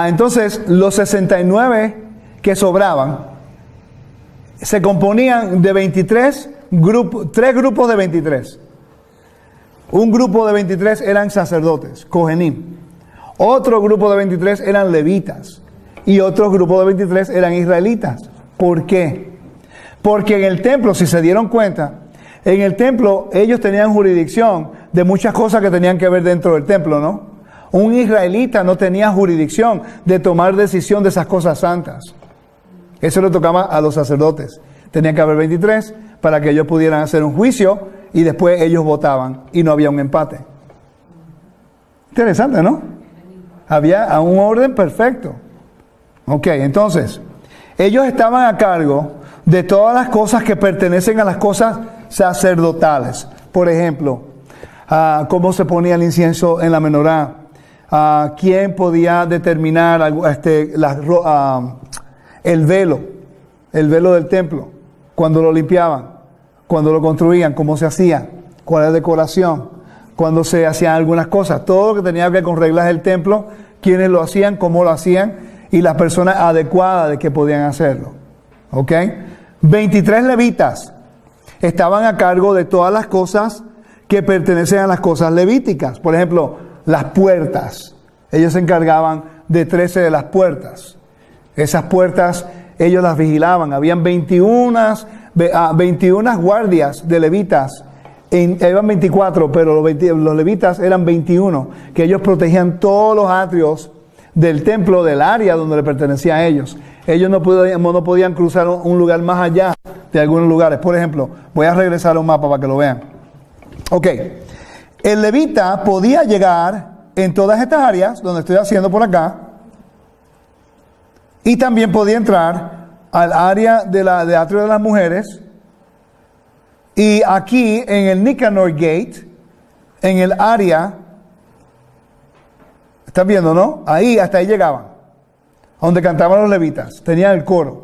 S1: Entonces, los 69 que sobraban se componían de 23 grupos, 3 grupos de 23. Un grupo de 23 eran sacerdotes, Kohenim. Otro grupo de 23 eran levitas. Y otro grupo de 23 eran israelitas. ¿Por qué? Porque en el templo, si se dieron cuenta, en el templo ellos tenían jurisdicción de muchas cosas que tenían que ver dentro del templo, ¿no? Un israelita no tenía jurisdicción de tomar decisión de esas cosas santas. Eso le tocaba a los sacerdotes. Tenían que haber 23 para que ellos pudieran hacer un juicio y después ellos votaban y no había un empate. Interesante, ¿no? Había un orden perfecto. Ok, entonces, ellos estaban a cargo de todas las cosas que pertenecen a las cosas sacerdotales. Por ejemplo, cómo se ponía el incienso en la menorá, quién podía determinar el velo del templo, cuando lo limpiaban, cuando lo construían, cómo se hacía, cuál es la decoración, cuando se hacían algunas cosas, todo lo que tenía que ver con reglas del templo, quiénes lo hacían, cómo lo hacían y las personas adecuadas de que podían hacerlo. ¿Ok? 23 levitas estaban a cargo de todas las cosas que pertenecen a las cosas levíticas. Por ejemplo, las puertas. Ellos se encargaban de 13 de las puertas. Esas puertas ellos las vigilaban. Habían 21 guardias de levitas Eran 24, pero los levitas eran 21, que ellos protegían todos los atrios del templo, del área donde le pertenecía a ellos. Ellos no podían cruzar un lugar más allá de algunos lugares. Por ejemplo, voy a regresar a un mapa para que lo vean. Ok, el levita podía llegar en todas estas áreas, donde estoy haciendo por acá, y también podía entrar al área de atrio de las mujeres. Y aquí en el Nicanor Gate, en el área, ¿están viendo, no? Ahí, hasta ahí llegaban, donde cantaban los levitas, tenían el coro.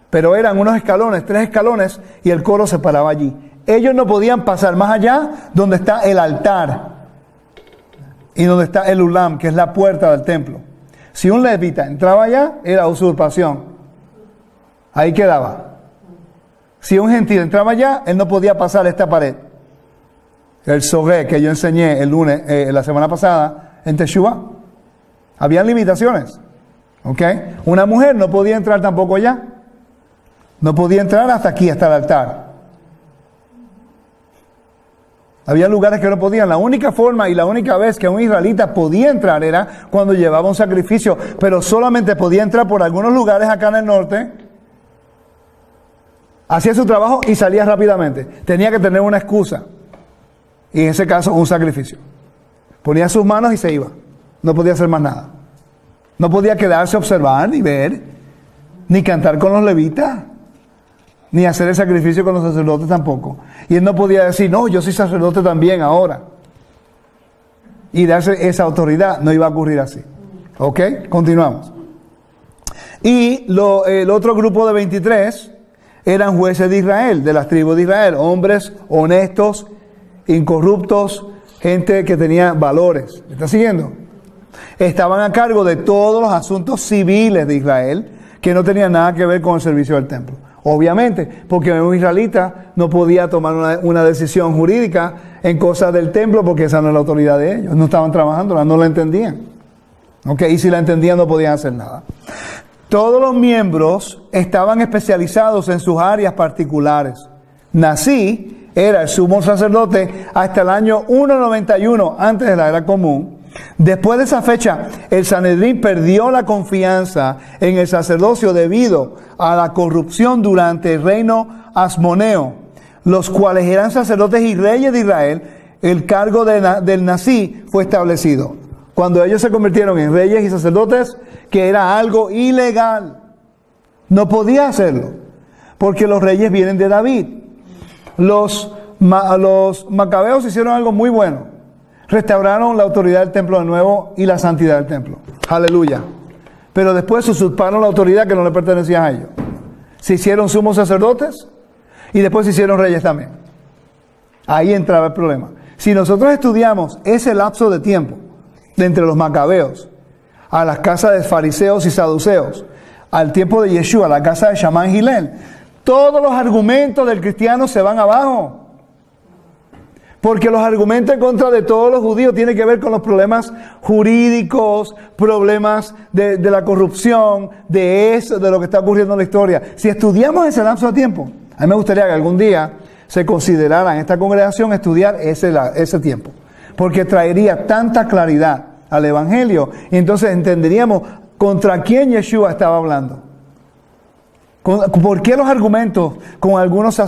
S1: Pero eran unos escalones, 3 escalones, y el coro se paraba allí. Ellos no podían pasar más allá donde está el altar y donde está el ulam, que es la puerta del templo. Si un levita entraba allá, era usurpación. Ahí quedaba. Si un gentil entraba allá, él no podía pasar esta pared. El sogé que yo enseñé el lunes, la semana pasada, en Teshuvah. Habían limitaciones. ¿Ok? Una mujer no podía entrar tampoco allá. No podía entrar hasta aquí, hasta el altar. Había lugares que no podían. La única forma y la única vez que un israelita podía entrar era cuando llevaba un sacrificio. Pero solamente podía entrar por algunos lugares acá en el norte. Hacía su trabajo y salía rápidamente. Tenía que tener una excusa. Y en ese caso, un sacrificio. Ponía sus manos y se iba. No podía hacer más nada. No podía quedarse a observar, ni ver, ni cantar con los levitas, ni hacer el sacrificio con los sacerdotes tampoco. Y él no podía decir, no, yo soy sacerdote también ahora. Y darse esa autoridad. No iba a ocurrir así. ¿Ok? Continuamos. Y el otro grupo de 23... eran jueces de Israel, de las tribus de Israel, hombres honestos, incorruptos, gente que tenía valores. ¿Me está siguiendo? Estaban a cargo de todos los asuntos civiles de Israel, que no tenían nada que ver con el servicio del templo. Obviamente, porque un israelita no podía tomar una decisión jurídica en cosas del templo, porque esa no es la autoridad de ellos. No estaban trabajando, no la entendían. ¿Ok? Y si la entendían no podían hacer nada. Todos los miembros estaban especializados en sus áreas particulares. Nasí era el sumo sacerdote hasta el año 191 antes de la era común. Después de esa fecha, el Sanedrín perdió la confianza en el sacerdocio debido a la corrupción durante el reino asmoneo, los cuales eran sacerdotes y reyes de Israel. El cargo del Nasí fue establecido. Cuando ellos se convirtieron en reyes y sacerdotes, que era algo ilegal. No podía hacerlo, porque los reyes vienen de David. Los macabeos hicieron algo muy bueno. Restauraron la autoridad del templo de nuevo y la santidad del templo. Aleluya. Pero después usurparon la autoridad que no le pertenecía a ellos. Se hicieron sumos sacerdotes y después se hicieron reyes también. Ahí entraba el problema. Si nosotros estudiamos ese lapso de tiempo de entre los macabeos a las casas de fariseos y saduceos, al tiempo de Yeshua, a la casa de Shammai y Hillel, todos los argumentos del cristiano se van abajo. Porque los argumentos en contra de todos los judíos tienen que ver con los problemas jurídicos, problemas de la corrupción, de eso, de lo que está ocurriendo en la historia. Si estudiamos ese lapso de tiempo, a mí me gustaría que algún día se considerara en esta congregación estudiar ese tiempo. Porque traería tanta claridad al Evangelio y entonces entenderíamos contra quién Yeshua estaba hablando. ¿Por qué los argumentos con algunos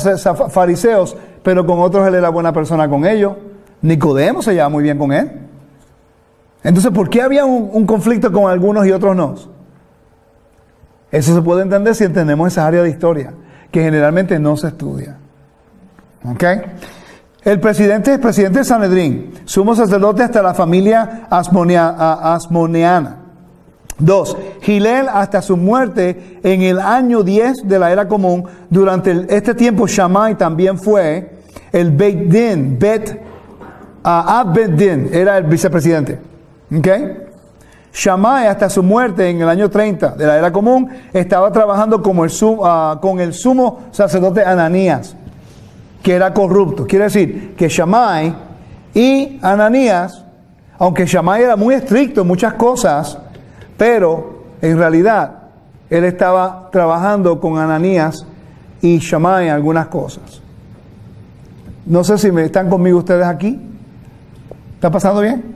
S1: fariseos, pero con otros él era buena persona con ellos? Nicodemo se llevaba muy bien con él. Entonces, ¿por qué había un conflicto con algunos y otros no? Eso se puede entender si entendemos esa área de historia, que generalmente no se estudia. ¿Ok? El presidente del Sanedrín, sumo sacerdote hasta la familia asmoneana. 2. Hillel hasta su muerte en el año 10 de la era común. Durante este tiempo Shammai también fue el Beit Din. Abed-Din era el vicepresidente. ¿Ok? Shammai hasta su muerte en el año 30 de la era común estaba trabajando con el sumo sacerdote Ananías, que era corrupto. Quiere decir que Shammai y Ananías, aunque Shammai era muy estricto en muchas cosas, pero en realidad él estaba trabajando con Ananías y Shammai en algunas cosas. No sé si me están conmigo ustedes aquí. ¿Está pasando bien?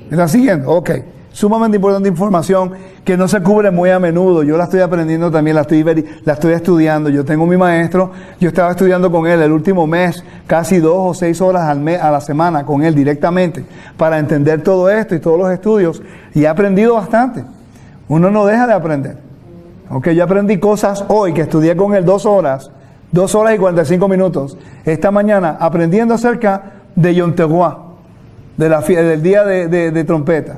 S1: ¿Me están siguiendo? Ok. Sumamente importante información que no se cubre muy a menudo. Yo la estoy aprendiendo también, la estoy estudiando. Yo tengo mi maestro, yo estaba estudiando con él el último mes, casi 2 o 6 horas a la semana con él directamente, para entender todo esto y todos los estudios. Y he aprendido bastante. Uno no deja de aprender. Ok, yo aprendí cosas hoy que estudié con él 2 horas y 45 minutos. Esta mañana aprendiendo acerca de Yom Teruah, del día de trompeta.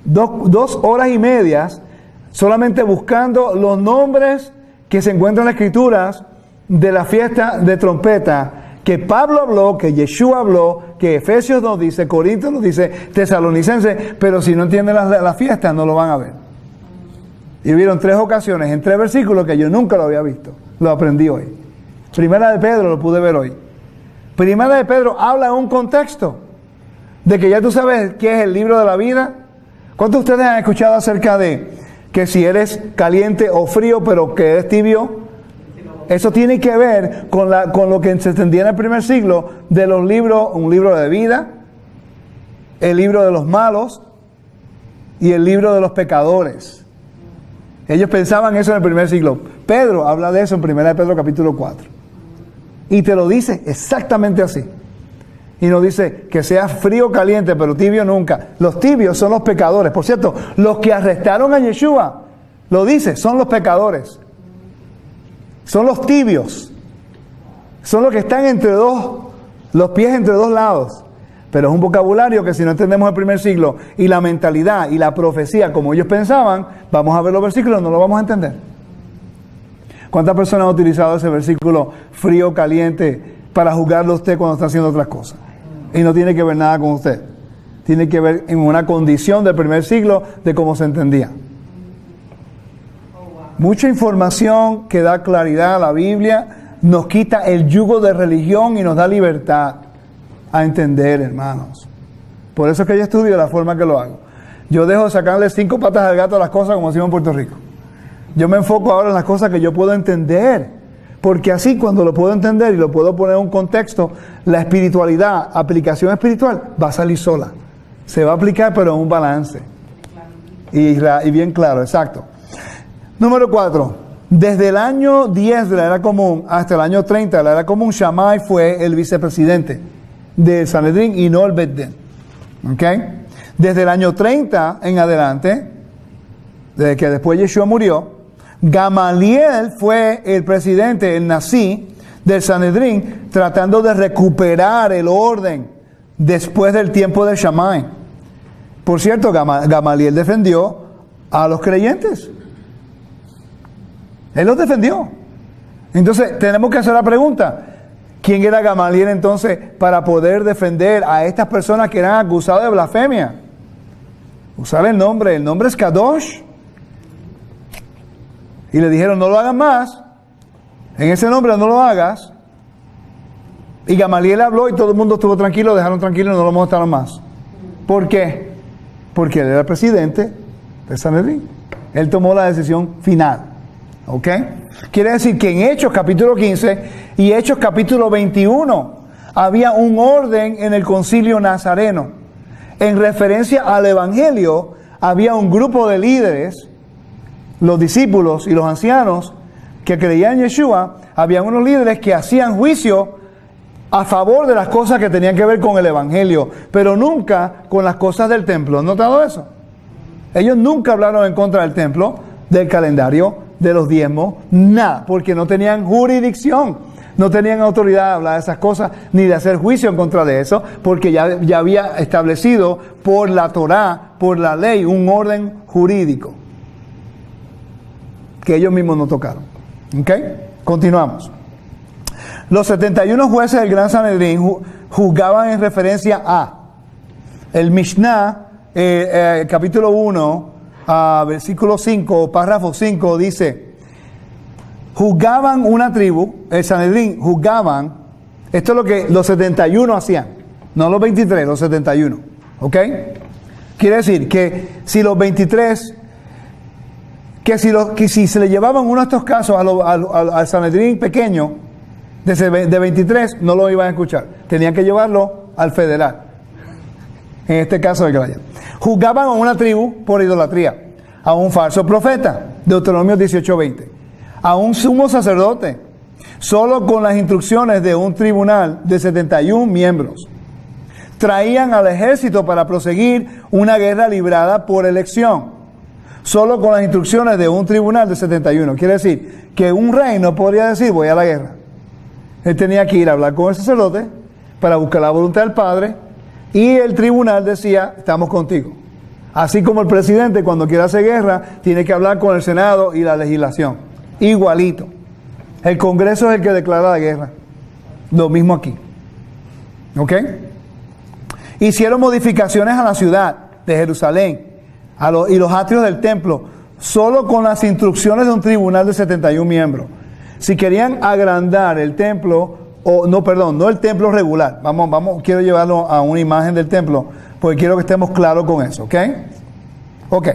S1: 2 horas y medias solamente buscando los nombres que se encuentran en las escrituras de la fiesta de trompeta que Pablo habló, que Yeshua habló, que Efesios nos dice, Corintios nos dice, Tesalonicenses, pero si no entienden la fiesta no lo van a ver. Y vieron 3 ocasiones en 3 versículos que yo nunca lo había visto. Lo aprendí hoy. Primera de Pedro lo pude ver hoy. Primera de Pedro habla en un contexto de que ya tú sabes qué es el libro de la vida. ¿Cuántos de ustedes han escuchado acerca de que si eres caliente o frío, pero que eres tibio? Eso tiene que ver con lo que se entendía en el primer siglo de los libros, un libro de vida, el libro de los malos y el libro de los pecadores. Ellos pensaban eso en el primer siglo. Pedro habla de eso en 1 de Pedro capítulo 4. Y te lo dice exactamente así. Y nos dice que sea frío o caliente, pero tibio nunca. Los tibios son los pecadores. Por cierto, los que arrestaron a Yeshua, lo dice, son los pecadores. Son los tibios. Son los que están los pies entre 2 lados. Pero es un vocabulario que si no entendemos el primer siglo y la mentalidad y la profecía como ellos pensaban, vamos a ver los versículos, no lo vamos a entender. ¿Cuántas personas han utilizado ese versículo frío, caliente, para juzgarlo a usted cuando está haciendo otras cosas? Y no tiene que ver nada con usted. Tiene que ver en una condición del primer siglo de cómo se entendía. Mucha información que da claridad a la Biblia, nos quita el yugo de religión y nos da libertad a entender, hermanos. Por eso es que yo estudio la forma que lo hago. Yo dejo de sacarle 5 patas al gato a las cosas como decimos en Puerto Rico. Yo me enfoco ahora en las cosas que yo puedo entender. Porque así cuando lo puedo entender y lo puedo poner en un contexto, la espiritualidad, aplicación espiritual, va a salir sola. Se va a aplicar pero en un balance. Y bien claro, exacto. Número 4. Desde el año 10 de la era común hasta el año 30 de la era común, Shammai fue el vicepresidente del Sanedrín y no el Bet Din. ¿Ok? Desde el año 30 en adelante, desde que después Yeshua murió, Gamaliel fue el presidente, el Nasí del Sanedrín, tratando de recuperar el orden después del tiempo de Shammai. Por cierto, Gamaliel defendió a los creyentes. Él los defendió. Entonces, tenemos que hacer la pregunta: ¿quién era Gamaliel entonces para poder defender a estas personas que eran acusadas de blasfemia? Usar el nombre es Kadosh. Y le dijeron, no lo hagas más. En ese nombre no lo hagas. Y Gamaliel habló y todo el mundo estuvo tranquilo, dejaron tranquilo y no lo mostraron más. ¿Por qué? Porque él era el presidente del Sanedrín. Él tomó la decisión final. ¿Ok? Quiere decir que en Hechos capítulo 15 y Hechos capítulo 21 había un orden en el concilio nazareno. En referencia al evangelio, había un grupo de líderes, los discípulos y los ancianos que creían en Yeshua. Habían unos líderes que hacían juicio a favor de las cosas que tenían que ver con el evangelio, pero nunca con las cosas del templo. ¿Han notado eso? Ellos nunca hablaron en contra del templo, del calendario, de los diezmos, nada, porque no tenían jurisdicción, no tenían autoridad de hablar de esas cosas, ni de hacer juicio en contra de eso, porque ya había establecido por la Torá, por la ley, un orden jurídico que ellos mismos no tocaron. ¿Ok? Continuamos. Los 71 jueces del Gran Sanedrín juzgaban en referencia a el Mishnah, capítulo 1, versículo 5, párrafo 5, dice: juzgaban una tribu, el Sanedrín juzgaban, esto es lo que los 71 hacían, no los 23, los 71. ¿Ok? Quiere decir que si los 23, que si se le llevaban uno de estos casos al Sanedrín pequeño, De 23 no lo iban a escuchar. Tenían que llevarlo al federal. En este caso de Galaya. Juzgaban a una tribu por idolatría, a un falso profeta, Deuteronomio 18:20, a un sumo sacerdote, solo con las instrucciones de un tribunal de 71 miembros. Traían al ejército para proseguir una guerra librada por elección, solo con las instrucciones de un tribunal de 71. Quiere decir que un rey no podría decir voy a la guerra. Él tenía que ir a hablar con el sacerdote para buscar la voluntad del Padre, y el tribunal decía estamos contigo. Así como el presidente cuando quiere hacer guerra tiene que hablar con el Senado y la legislación. Igualito. El Congreso es el que declara la guerra. Lo mismo aquí. ¿Ok? Hicieron modificaciones a la ciudad de Jerusalén y los atrios del templo, solo con las instrucciones de un tribunal de 71 miembros. Si querían agrandar el templo, no el templo regular. Quiero llevarlo a una imagen del templo, porque quiero que estemos claros con eso, ¿ok? Ok.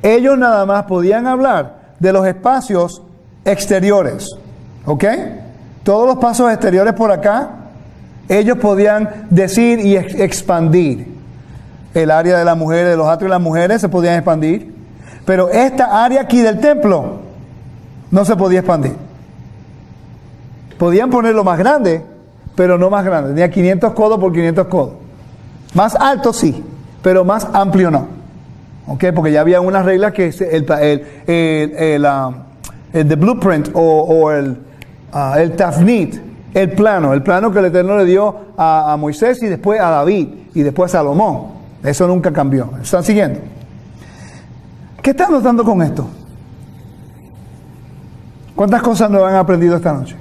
S1: Ellos nada más podían hablar de los espacios exteriores, ¿ok? Todos los pasos exteriores por acá, ellos podían decir y expandir. El área de las mujeres, de los atrios de las mujeres se podían expandir, pero esta área aquí del templo no se podía expandir. Podían ponerlo más grande, pero no más grande. Tenía 500 codos por 500 codos. Más alto sí, pero más amplio no. ¿Ok? Porque ya había unas reglas que el blueprint o el tafnit, el plano que el Eterno le dio a Moisés y después a David y después a Salomón. Eso nunca cambió. ¿Están siguiendo? ¿Qué están notando con esto? ¿Cuántas cosas nos han aprendido esta noche?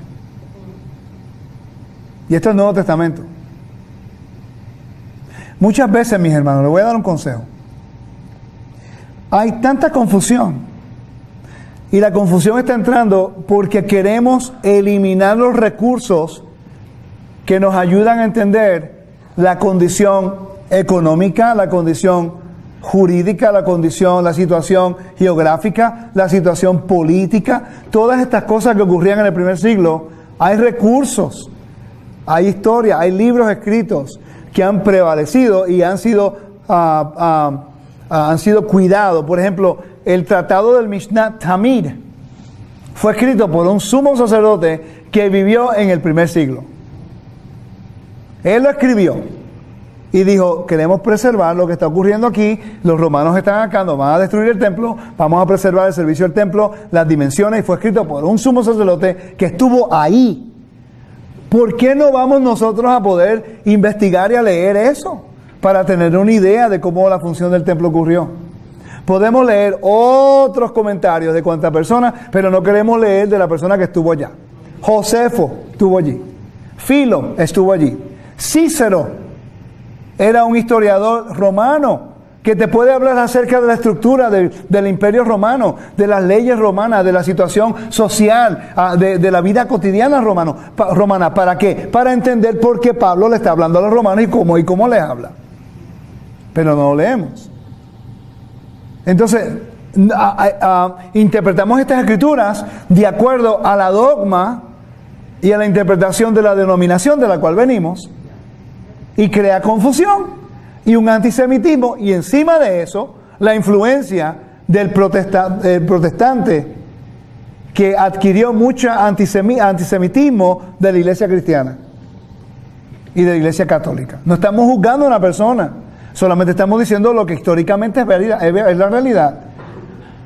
S1: Y esto es el Nuevo Testamento. Muchas veces, mis hermanos, les voy a dar un consejo. Hay tanta confusión. Y la confusión está entrando porque queremos eliminar los recursos que nos ayudan a entender la condición económica, la condición jurídica, la situación geográfica, la situación política. Todas estas cosas que ocurrían en el primer siglo, hay recursos. Hay historia, hay libros escritos que han prevalecido y han sido cuidados. Por ejemplo, el tratado del Mishnah Tamid fue escrito por un sumo sacerdote que vivió en el primer siglo. Él lo escribió y dijo, queremos preservar lo que está ocurriendo aquí, los romanos están acá, nos van a destruir el templo, vamos a preservar el servicio del templo, las dimensiones, y fue escrito por un sumo sacerdote que estuvo ahí. ¿Por qué no vamos nosotros a poder investigar y a leer eso? Para tener una idea de cómo la función del templo ocurrió. Podemos leer otros comentarios de cuántas personas, pero no queremos leer de la persona que estuvo allá. Josefo estuvo allí. Filo estuvo allí. Cícero era un historiador romano que te puede hablar acerca de la estructura del imperio romano, de las leyes romanas, de la situación social, de la vida cotidiana romana. ¿Para qué? Para entender por qué Pablo le está hablando a los romanos y cómo les habla. Pero no lo leemos. Entonces, interpretamos estas escrituras de acuerdo a la dogma y a la interpretación de la denominación de la cual venimos, y crea confusión y un antisemitismo, y encima de eso, la influencia del protestante que adquirió mucho antisemitismo de la iglesia cristiana y de la iglesia católica. No estamos juzgando a una persona, solamente estamos diciendo lo que históricamente es la realidad.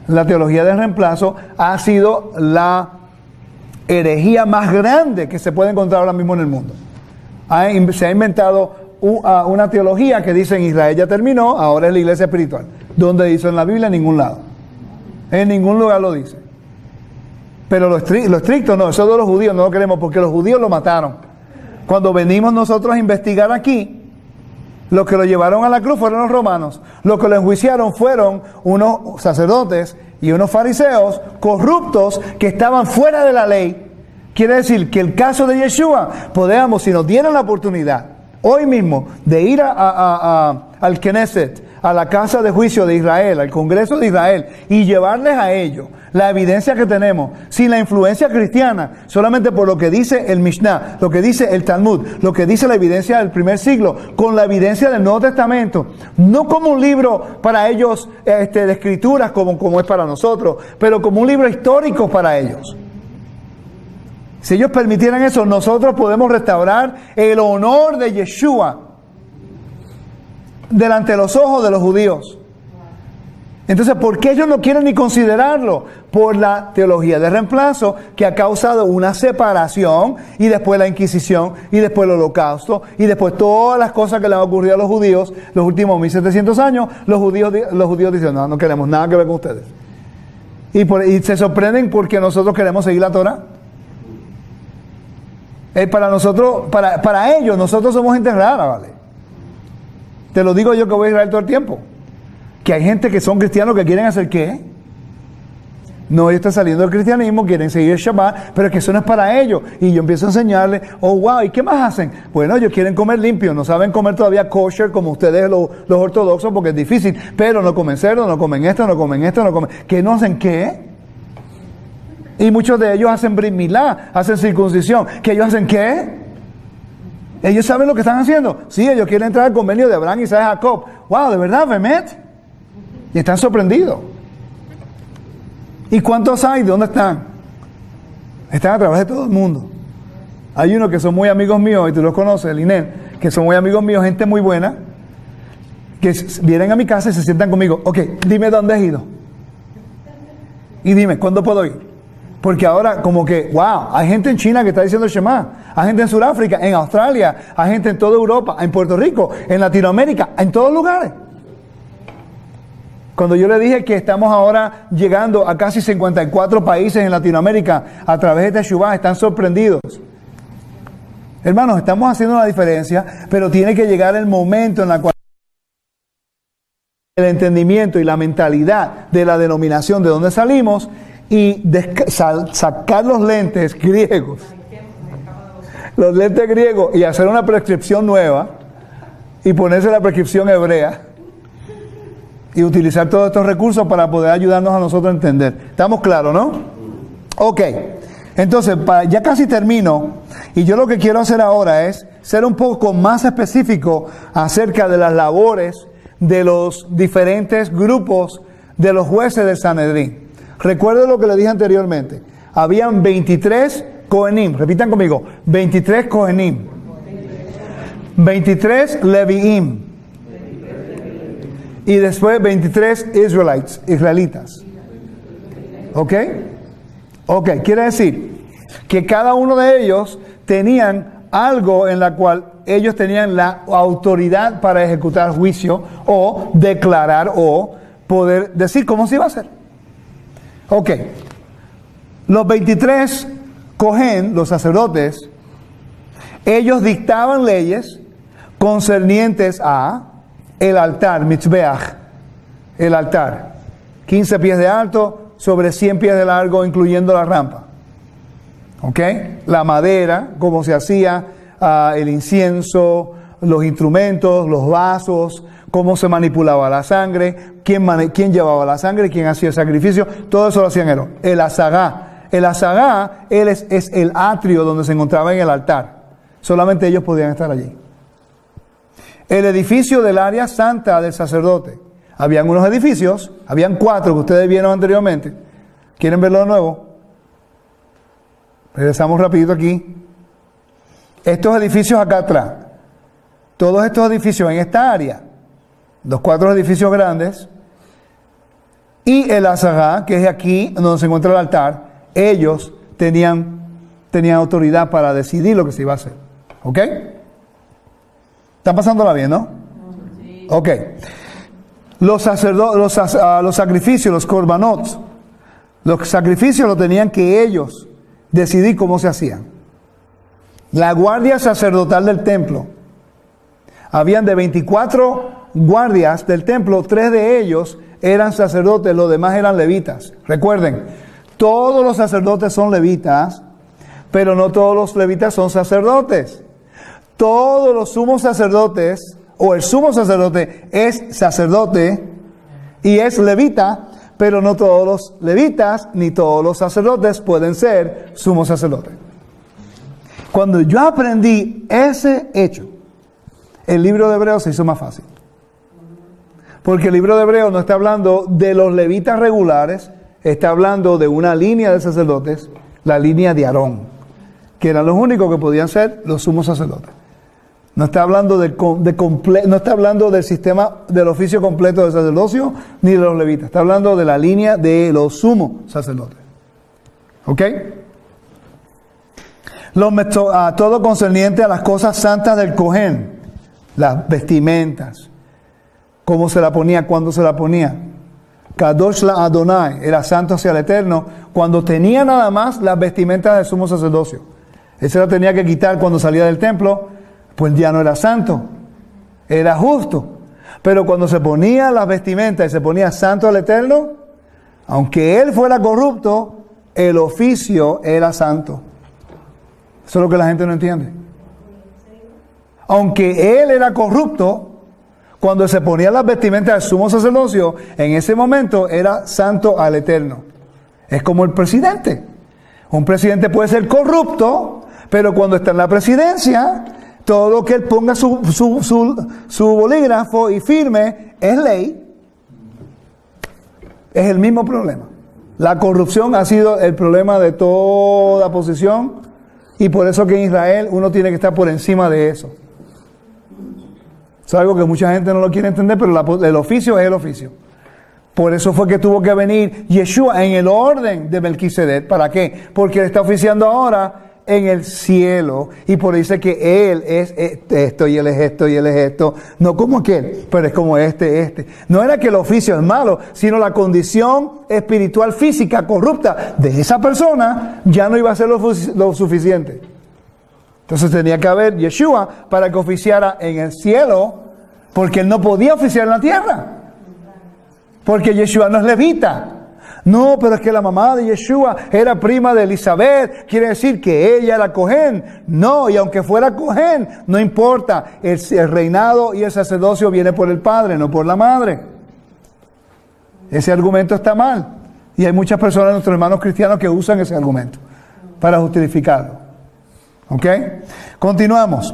S1: La teología del reemplazo ha sido la herejía más grande que se puede encontrar ahora mismo en el mundo. Se ha inventado una teología que dice en Israel ya terminó, ahora es la iglesia espiritual. ¿Dónde dice en la Biblia? En ningún lado. En ningún lugar lo dice. Pero lo estricto no, eso de los judíos no lo queremos porque los judíos lo mataron. Cuando venimos nosotros a investigar aquí, los que lo llevaron a la cruz fueron los romanos. Los que lo enjuiciaron fueron unos sacerdotes y unos fariseos corruptos que estaban fuera de la ley. Quiere decir que el caso de Yeshua, podemos, si nos dieran la oportunidad, hoy mismo, de ir al Knesset, a la casa de juicio de Israel, al Congreso de Israel, y llevarles a ellos la evidencia que tenemos, sin la influencia cristiana, solamente por lo que dice el Mishnah, lo que dice el Talmud, lo que dice la evidencia del primer siglo, con la evidencia del Nuevo Testamento, no como un libro para ellos de escrituras como es para nosotros, pero como un libro histórico para ellos. Si ellos permitieran eso, nosotros podemos restaurar el honor de Yeshua delante de los ojos de los judíos. Entonces, ¿por qué ellos no quieren ni considerarlo? Por la teología de reemplazo que ha causado una separación, y después la Inquisición, y después el Holocausto, y después todas las cosas que le han ocurrido a los judíos los últimos 1700 años. Los judíos dicen, no queremos nada que ver con ustedes. Y se sorprenden porque nosotros queremos seguir la Torah. Para nosotros, para ellos, nosotros somos gente rara, ¿vale? Te lo digo yo que voy a Israel todo el tiempo. Que hay gente que son cristianos que quieren hacer ¿qué? No, ellos están saliendo del cristianismo, quieren seguir el Shabbat, pero es que eso no es para ellos. Y yo empiezo a enseñarles, oh wow, ¿y qué más hacen? Bueno, ellos quieren comer limpio, no saben comer todavía kosher como ustedes los ortodoxos, porque es difícil, pero no comen cerdo, no comen esto, no comen esto, no comen... ¿Que no hacen qué? Y muchos de ellos hacen brit milá, hacen circuncisión. ¿Que ellos hacen qué? ¿Ellos saben lo que están haciendo? Sí, ellos quieren entrar al convenio de Abraham, Isaac y Jacob. Wow, ¿de verdad, Bemet? Y están sorprendidos. ¿Y cuántos hay? ¿De dónde están? Están a través de todo el mundo. Hay unos que son muy amigos míos, y tú los conoces, el Inés, que son muy amigos míos, gente muy buena, que vienen a mi casa y se sientan conmigo. Ok, dime dónde has ido. Y dime, ¿cuándo puedo ir? Porque ahora como que, wow, hay gente en China que está diciendo el Shema, hay gente en Sudáfrica, en Australia, hay gente en toda Europa, en Puerto Rico, en Latinoamérica, en todos lugares. Cuando yo le dije que estamos ahora llegando a casi 54 países en Latinoamérica a través de Teshuvah, están sorprendidos. Hermanos, estamos haciendo una diferencia, pero tiene que llegar el momento en el cual el entendimiento y la mentalidad de la denominación de donde salimos y sacar los lentes griegos, y hacer una prescripción nueva y ponerse la prescripción hebrea. Y utilizar todos estos recursos para poder ayudarnos a nosotros a entender. ¿Estamos claros, no? Ok. Entonces, ya casi termino. Y yo lo que quiero hacer ahora es ser un poco más específico acerca de las labores de los diferentes grupos de los jueces del Sanedrín. Recuerden lo que le dije anteriormente. Habían 23 Kohenim. Repitan conmigo. 23 Kohenim. 23 Leviim. Y después 23 israelitas. ¿Ok? Ok, quiere decir que cada uno de ellos tenían algo en la cual ellos tenían la autoridad para ejecutar juicio o declarar o poder decir cómo se iba a hacer. Ok. Los 23 Cohen, los sacerdotes, ellos dictaban leyes concernientes a el altar, Mitzbeach, el altar, 15 pies de alto, sobre 100 pies de largo, incluyendo la rampa. ¿Ok? La madera, cómo se hacía, el incienso, los instrumentos, los vasos, cómo se manipulaba la sangre, quién llevaba la sangre, quién hacía el sacrificio, todo eso lo hacían ellos. El azagá. El azagá es el atrio donde se encontraba en el altar. Solamente ellos podían estar allí. El edificio del área santa del sacerdote. Habían unos edificios, habían 4 que ustedes vieron anteriormente. ¿Quieren verlo de nuevo? Regresamos rapidito aquí. Estos edificios acá atrás. Todos estos edificios en esta área. Los 4 edificios grandes. Y el azagá, que es aquí donde se encuentra el altar. Ellos tenían autoridad para decidir lo que se iba a hacer. ¿Ok? ¿Están pasándola bien, no? Sí. Ok. Los sacrificios, los korbanot, los sacrificios lo tenían que ellos decidir cómo se hacían. La guardia sacerdotal del templo. Habían de 24 guardias del templo, 3 de ellos eran sacerdotes, los demás eran levitas. Recuerden, todos los sacerdotes son levitas, pero no todos los levitas son sacerdotes. Todos los sumos sacerdotes, o el sumo sacerdote es sacerdote y es levita, pero no todos los levitas ni todos los sacerdotes pueden ser sumos sacerdotes. Cuando yo aprendí ese hecho, el libro de Hebreos se hizo más fácil. Porque el libro de Hebreos no está hablando de los levitas regulares, está hablando de una línea de sacerdotes, la línea de Aarón, que eran los únicos que podían ser los sumos sacerdotes. No está hablando no está hablando del sistema del oficio completo del sacerdocio ni de los levitas. Está hablando de la línea de los sumos sacerdotes. ¿Ok? Todo concerniente a las cosas santas del Cohen, las vestimentas, cómo se la ponía, cuándo se la ponía. Kadosh la Adonai, era santo hacia el Eterno, cuando tenía nada más las vestimentas del sumo sacerdocio. Ese la tenía que quitar cuando salía del templo, pues ya no era santo, era justo. Pero cuando se ponía las vestimentas y se ponía santo al Eterno, aunque él fuera corrupto, el oficio era santo. Eso es lo que la gente no entiende. Aunque él era corrupto, cuando se ponía las vestimentas del sumo sacerdocio, en ese momento era santo al Eterno. Es como el presidente. Un presidente puede ser corrupto, pero cuando está en la presidencia, todo lo que él ponga su bolígrafo y firme es ley. Es el mismo problema. La corrupción ha sido el problema de toda posición, y por eso que en Israel uno tiene que estar por encima de eso. Es algo que mucha gente no lo quiere entender, pero el oficio es el oficio. Por eso fue que tuvo que venir Yeshua en el orden de Melquisedec. ¿Para qué? Porque él está oficiando ahora en el cielo, y por eso dice que él es esto, y él es esto, y él es esto. No como aquel, pero es como este. No era que el oficio es malo, sino la condición espiritual, física, corrupta de esa persona ya no iba a ser lo suficiente. Entonces tenía que haber Yeshua para que oficiara en el cielo, porque él no podía oficiar en la tierra. Porque Yeshua no es levita. No, pero es que la mamá de Yeshua era prima de Elizabeth, quiere decir que ella era Cohen. No, y aunque fuera Cohen, no importa, el reinado y el sacerdocio viene por el padre, no por la madre. Ese argumento está mal, y hay muchas personas, nuestros hermanos cristianos, que usan ese argumento para justificarlo. ¿Ok? Continuamos.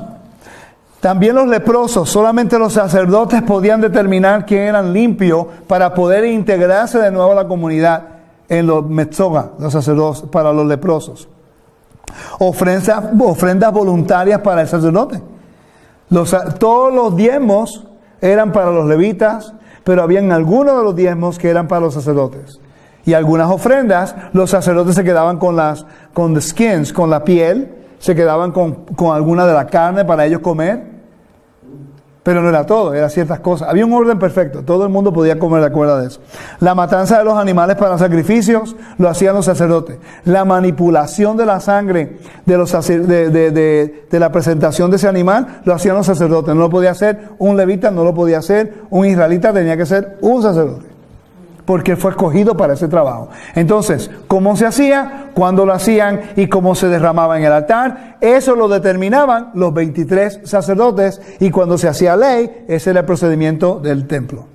S1: También los leprosos, solamente los sacerdotes podían determinar quién eran limpios para poder integrarse de nuevo a la comunidad en los metzoga, los sacerdotes, para los leprosos. Ofrendas voluntarias para el sacerdote. Todos los diezmos eran para los levitas, pero habían algunos de los diezmos que eran para los sacerdotes. Y algunas ofrendas, los sacerdotes se quedaban con the skins, con la piel, se quedaban con alguna de la carne para ellos comer. Pero no era todo, eran ciertas cosas. Había un orden perfecto, todo el mundo podía comer de acuerdo a eso. La matanza de los animales para sacrificios lo hacían los sacerdotes. La manipulación de la sangre de la presentación de ese animal lo hacían los sacerdotes. No lo podía hacer un levita, no lo podía hacer un israelita, tenía que ser un sacerdote, porque él fue escogido para ese trabajo. Entonces, ¿cómo se hacía? ¿Cuándo lo hacían? ¿Y cómo se derramaba en el altar? Eso lo determinaban los 23 sacerdotes, y cuando se hacía ley, ese era el procedimiento del templo.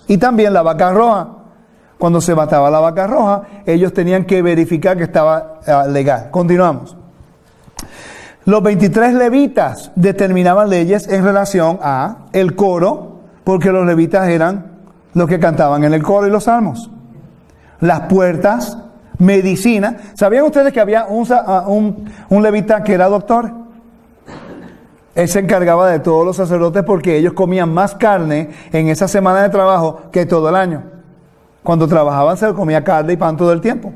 S1: Y también la vaca roja. Cuando se mataba la vaca roja, ellos tenían que verificar que estaba legal. Continuamos. Los 23 levitas determinaban leyes en relación a el coro, porque los levitas eran los que cantaban en el coro y los salmos. Las puertas, medicina. ¿Sabían ustedes que había un levita que era doctor? Él se encargaba de todos los sacerdotes, porque ellos comían más carne en esa semana de trabajo que todo el año. Cuando trabajaban se comía carne y pan todo el tiempo.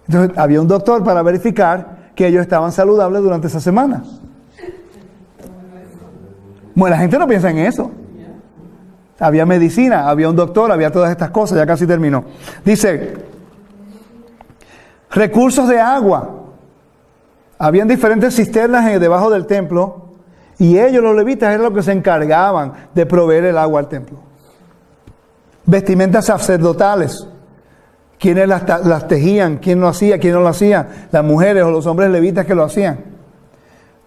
S1: Entonces había un doctor para verificar que ellos estaban saludables durante esa semana. Bueno, la gente no piensa en eso. Había medicina, había un doctor, había todas estas cosas. Ya casi terminó. Dice, recursos de agua. Habían diferentes cisternas debajo del templo, y ellos, los levitas, eran los que se encargaban de proveer el agua al templo. Vestimentas sacerdotales. ¿Quiénes las tejían? ¿Quién lo hacía? ¿Quién no lo hacía? Las mujeres o los hombres levitas que lo hacían.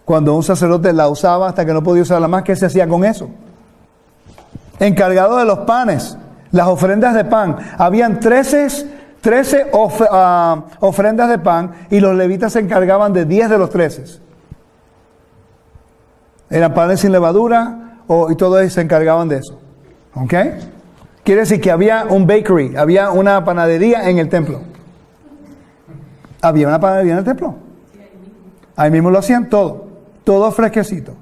S1: Cuando un sacerdote la usaba hasta que no podía usarla más, ¿qué se hacía con eso? Encargado de los panes. Las ofrendas de pan. Habían 13 ofrendas de pan y los levitas se encargaban de 10 de los 13. Eran panes sin levadura y todos ellos se encargaban de eso. ¿Ok? Quiere decir que había un bakery, había una panadería en el templo. Había una panadería en el templo. Ahí mismo lo hacían todo fresquecito.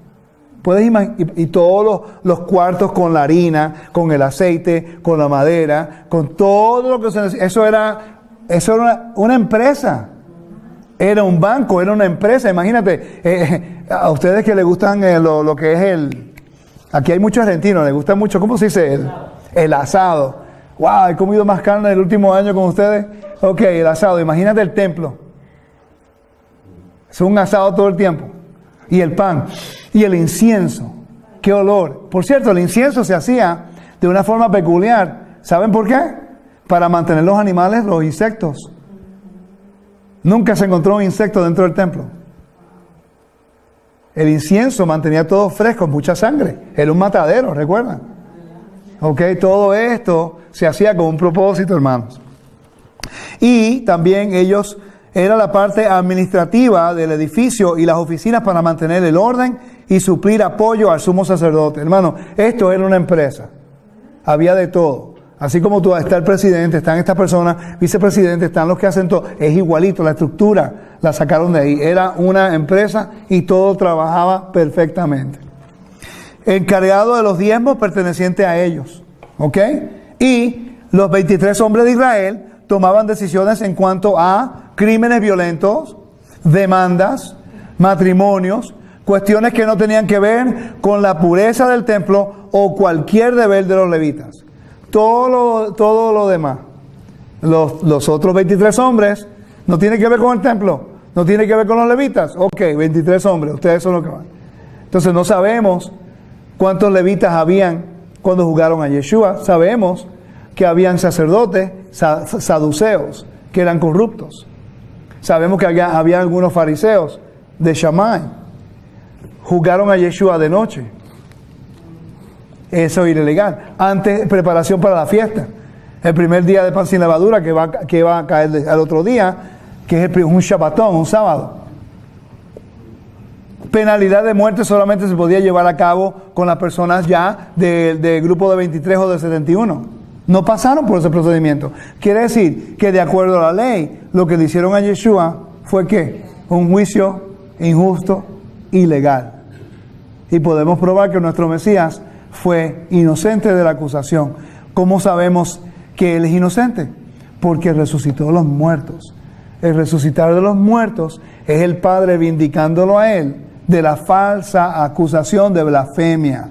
S1: Puedes imaginar, y todos los cuartos con la harina, con el aceite, con la madera, con todo lo que se necesita. Eso era una empresa. Era un banco, era una empresa. Imagínate, a ustedes que les gustan lo que es aquí hay muchos argentinos, les gusta mucho, ¿cómo se dice? El asado. Wow, he comido más carne el último año con ustedes. Ok, el asado. Imagínate el templo. Es un asado todo el tiempo. Y el pan. Y el incienso. ¡Qué olor! Por cierto, el incienso se hacía de una forma peculiar. ¿Saben por qué? Para mantener los animales, los insectos. Nunca se encontró un insecto dentro del templo. El incienso mantenía todo fresco, mucha sangre. Era un matadero, ¿recuerdan? Ok, todo esto se hacía con un propósito, hermanos. Y también era la parte administrativa del edificio y las oficinas para mantener el orden y suplir apoyo al sumo sacerdote. Hermano, esto era una empresa. Había de todo. Así como está el presidente, están estas personas, vicepresidentes, están los que hacen todo. Es igualito, la estructura la sacaron de ahí. Era una empresa y todo trabajaba perfectamente. Encargado de los diezmos pertenecientes a ellos. ¿Ok? Y los 23 hombres de Israel tomaban decisiones en cuanto a crímenes violentos, demandas, matrimonios, cuestiones que no tenían que ver con la pureza del templo o cualquier deber de los levitas. Todo lo demás. Los otros 23 hombres no tiene que ver con el templo, no tiene que ver con los levitas. Ok, 23 hombres, ustedes son los que van. Entonces no sabemos cuántos levitas habían cuando jugaron a Yeshua. Sabemos que habían sacerdotes, saduceos, que eran corruptos. Sabemos que había algunos fariseos de Shammai. Jugaron a Yeshua de noche. Eso era ilegal. Antes, preparación para la fiesta. El primer día de pan sin levadura que va a caer al otro día, que es un Shabbatón, un sábado. Penalidad de muerte solamente se podía llevar a cabo con las personas ya del grupo de 23 o de 71. No pasaron por ese procedimiento. Quiere decir que de acuerdo a la ley, lo que le hicieron a Yeshua fue ¿qué? Un juicio injusto, ilegal. Y podemos probar que nuestro Mesías fue inocente de la acusación. ¿Cómo sabemos que Él es inocente? Porque resucitó de los muertos. El resucitar de los muertos es el Padre vindicándolo a Él de la falsa acusación de blasfemia.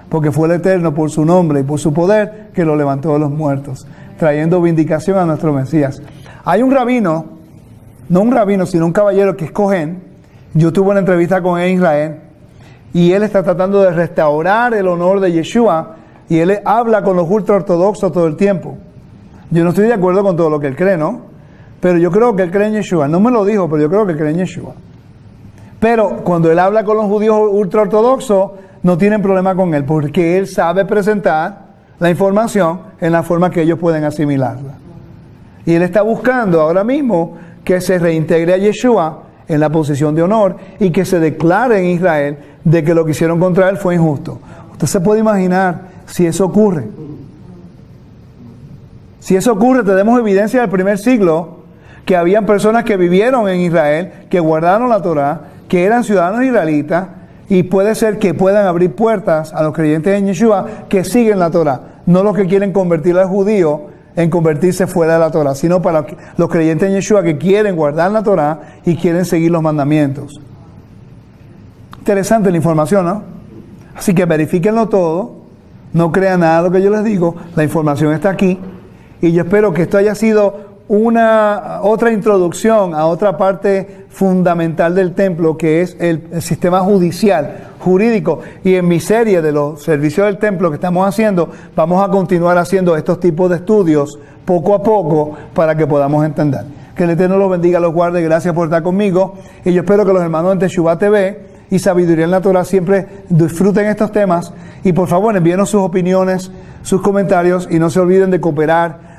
S1: Porque fue el Eterno por su nombre y por su poder que lo levantó de los muertos, trayendo vindicación a nuestro Mesías. Hay un rabino, no un rabino, sino un caballero que es Cohen. Yo tuve una entrevista con él en Israel y él está tratando de restaurar el honor de Yeshua y él habla con los ultraortodoxos todo el tiempo. Yo no estoy de acuerdo con todo lo que él cree, ¿no? Pero yo creo que él cree en Yeshua. No me lo dijo, pero yo creo que cree en Yeshua. Pero cuando él habla con los judíos ultraortodoxos, no tienen problema con él, porque él sabe presentar la información en la forma que ellos pueden asimilarla. Y él está buscando ahora mismo que se reintegre a Yeshua en la posición de honor y que se declare en Israel de que lo que hicieron contra él fue injusto. Usted se puede imaginar si eso ocurre. Si eso ocurre, tenemos evidencia del primer siglo que habían personas que vivieron en Israel, que guardaron la Torá, que eran ciudadanos israelitas, y puede ser que puedan abrir puertas a los creyentes en Yeshua que siguen la Torá, no los que quieren convertir al judío en convertirse fuera de la Torá, sino para los creyentes en Yeshua que quieren guardar la Torá y quieren seguir los mandamientos. Interesante la información, ¿no? Así que verifíquenlo todo, no crean nada de lo que yo les digo, la información está aquí, y yo espero que esto haya sido otra introducción a otra parte fundamental del templo, que es el sistema jurídico. Y en mi serie de los servicios del templo que estamos haciendo, vamos a continuar haciendo estos tipos de estudios poco a poco para que podamos entender. Que el Eterno los bendiga, los guarde. Gracias por estar conmigo. Y yo espero que los hermanos en Teshuvah TV y Sabiduría en la Torah siempre disfruten estos temas y por favor envíenos sus opiniones, sus comentarios y no se olviden de cooperar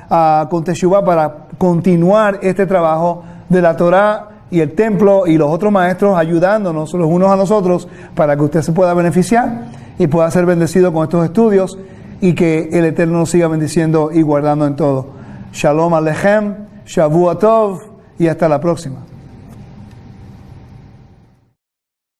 S1: con Teshuvah para continuar este trabajo de la Torah y el templo y los otros maestros ayudándonos los unos a los otros para que usted se pueda beneficiar y pueda ser bendecido con estos estudios y que el Eterno nos siga bendiciendo y guardando en todo. Shalom Alechem, Shavua Tov y hasta la próxima.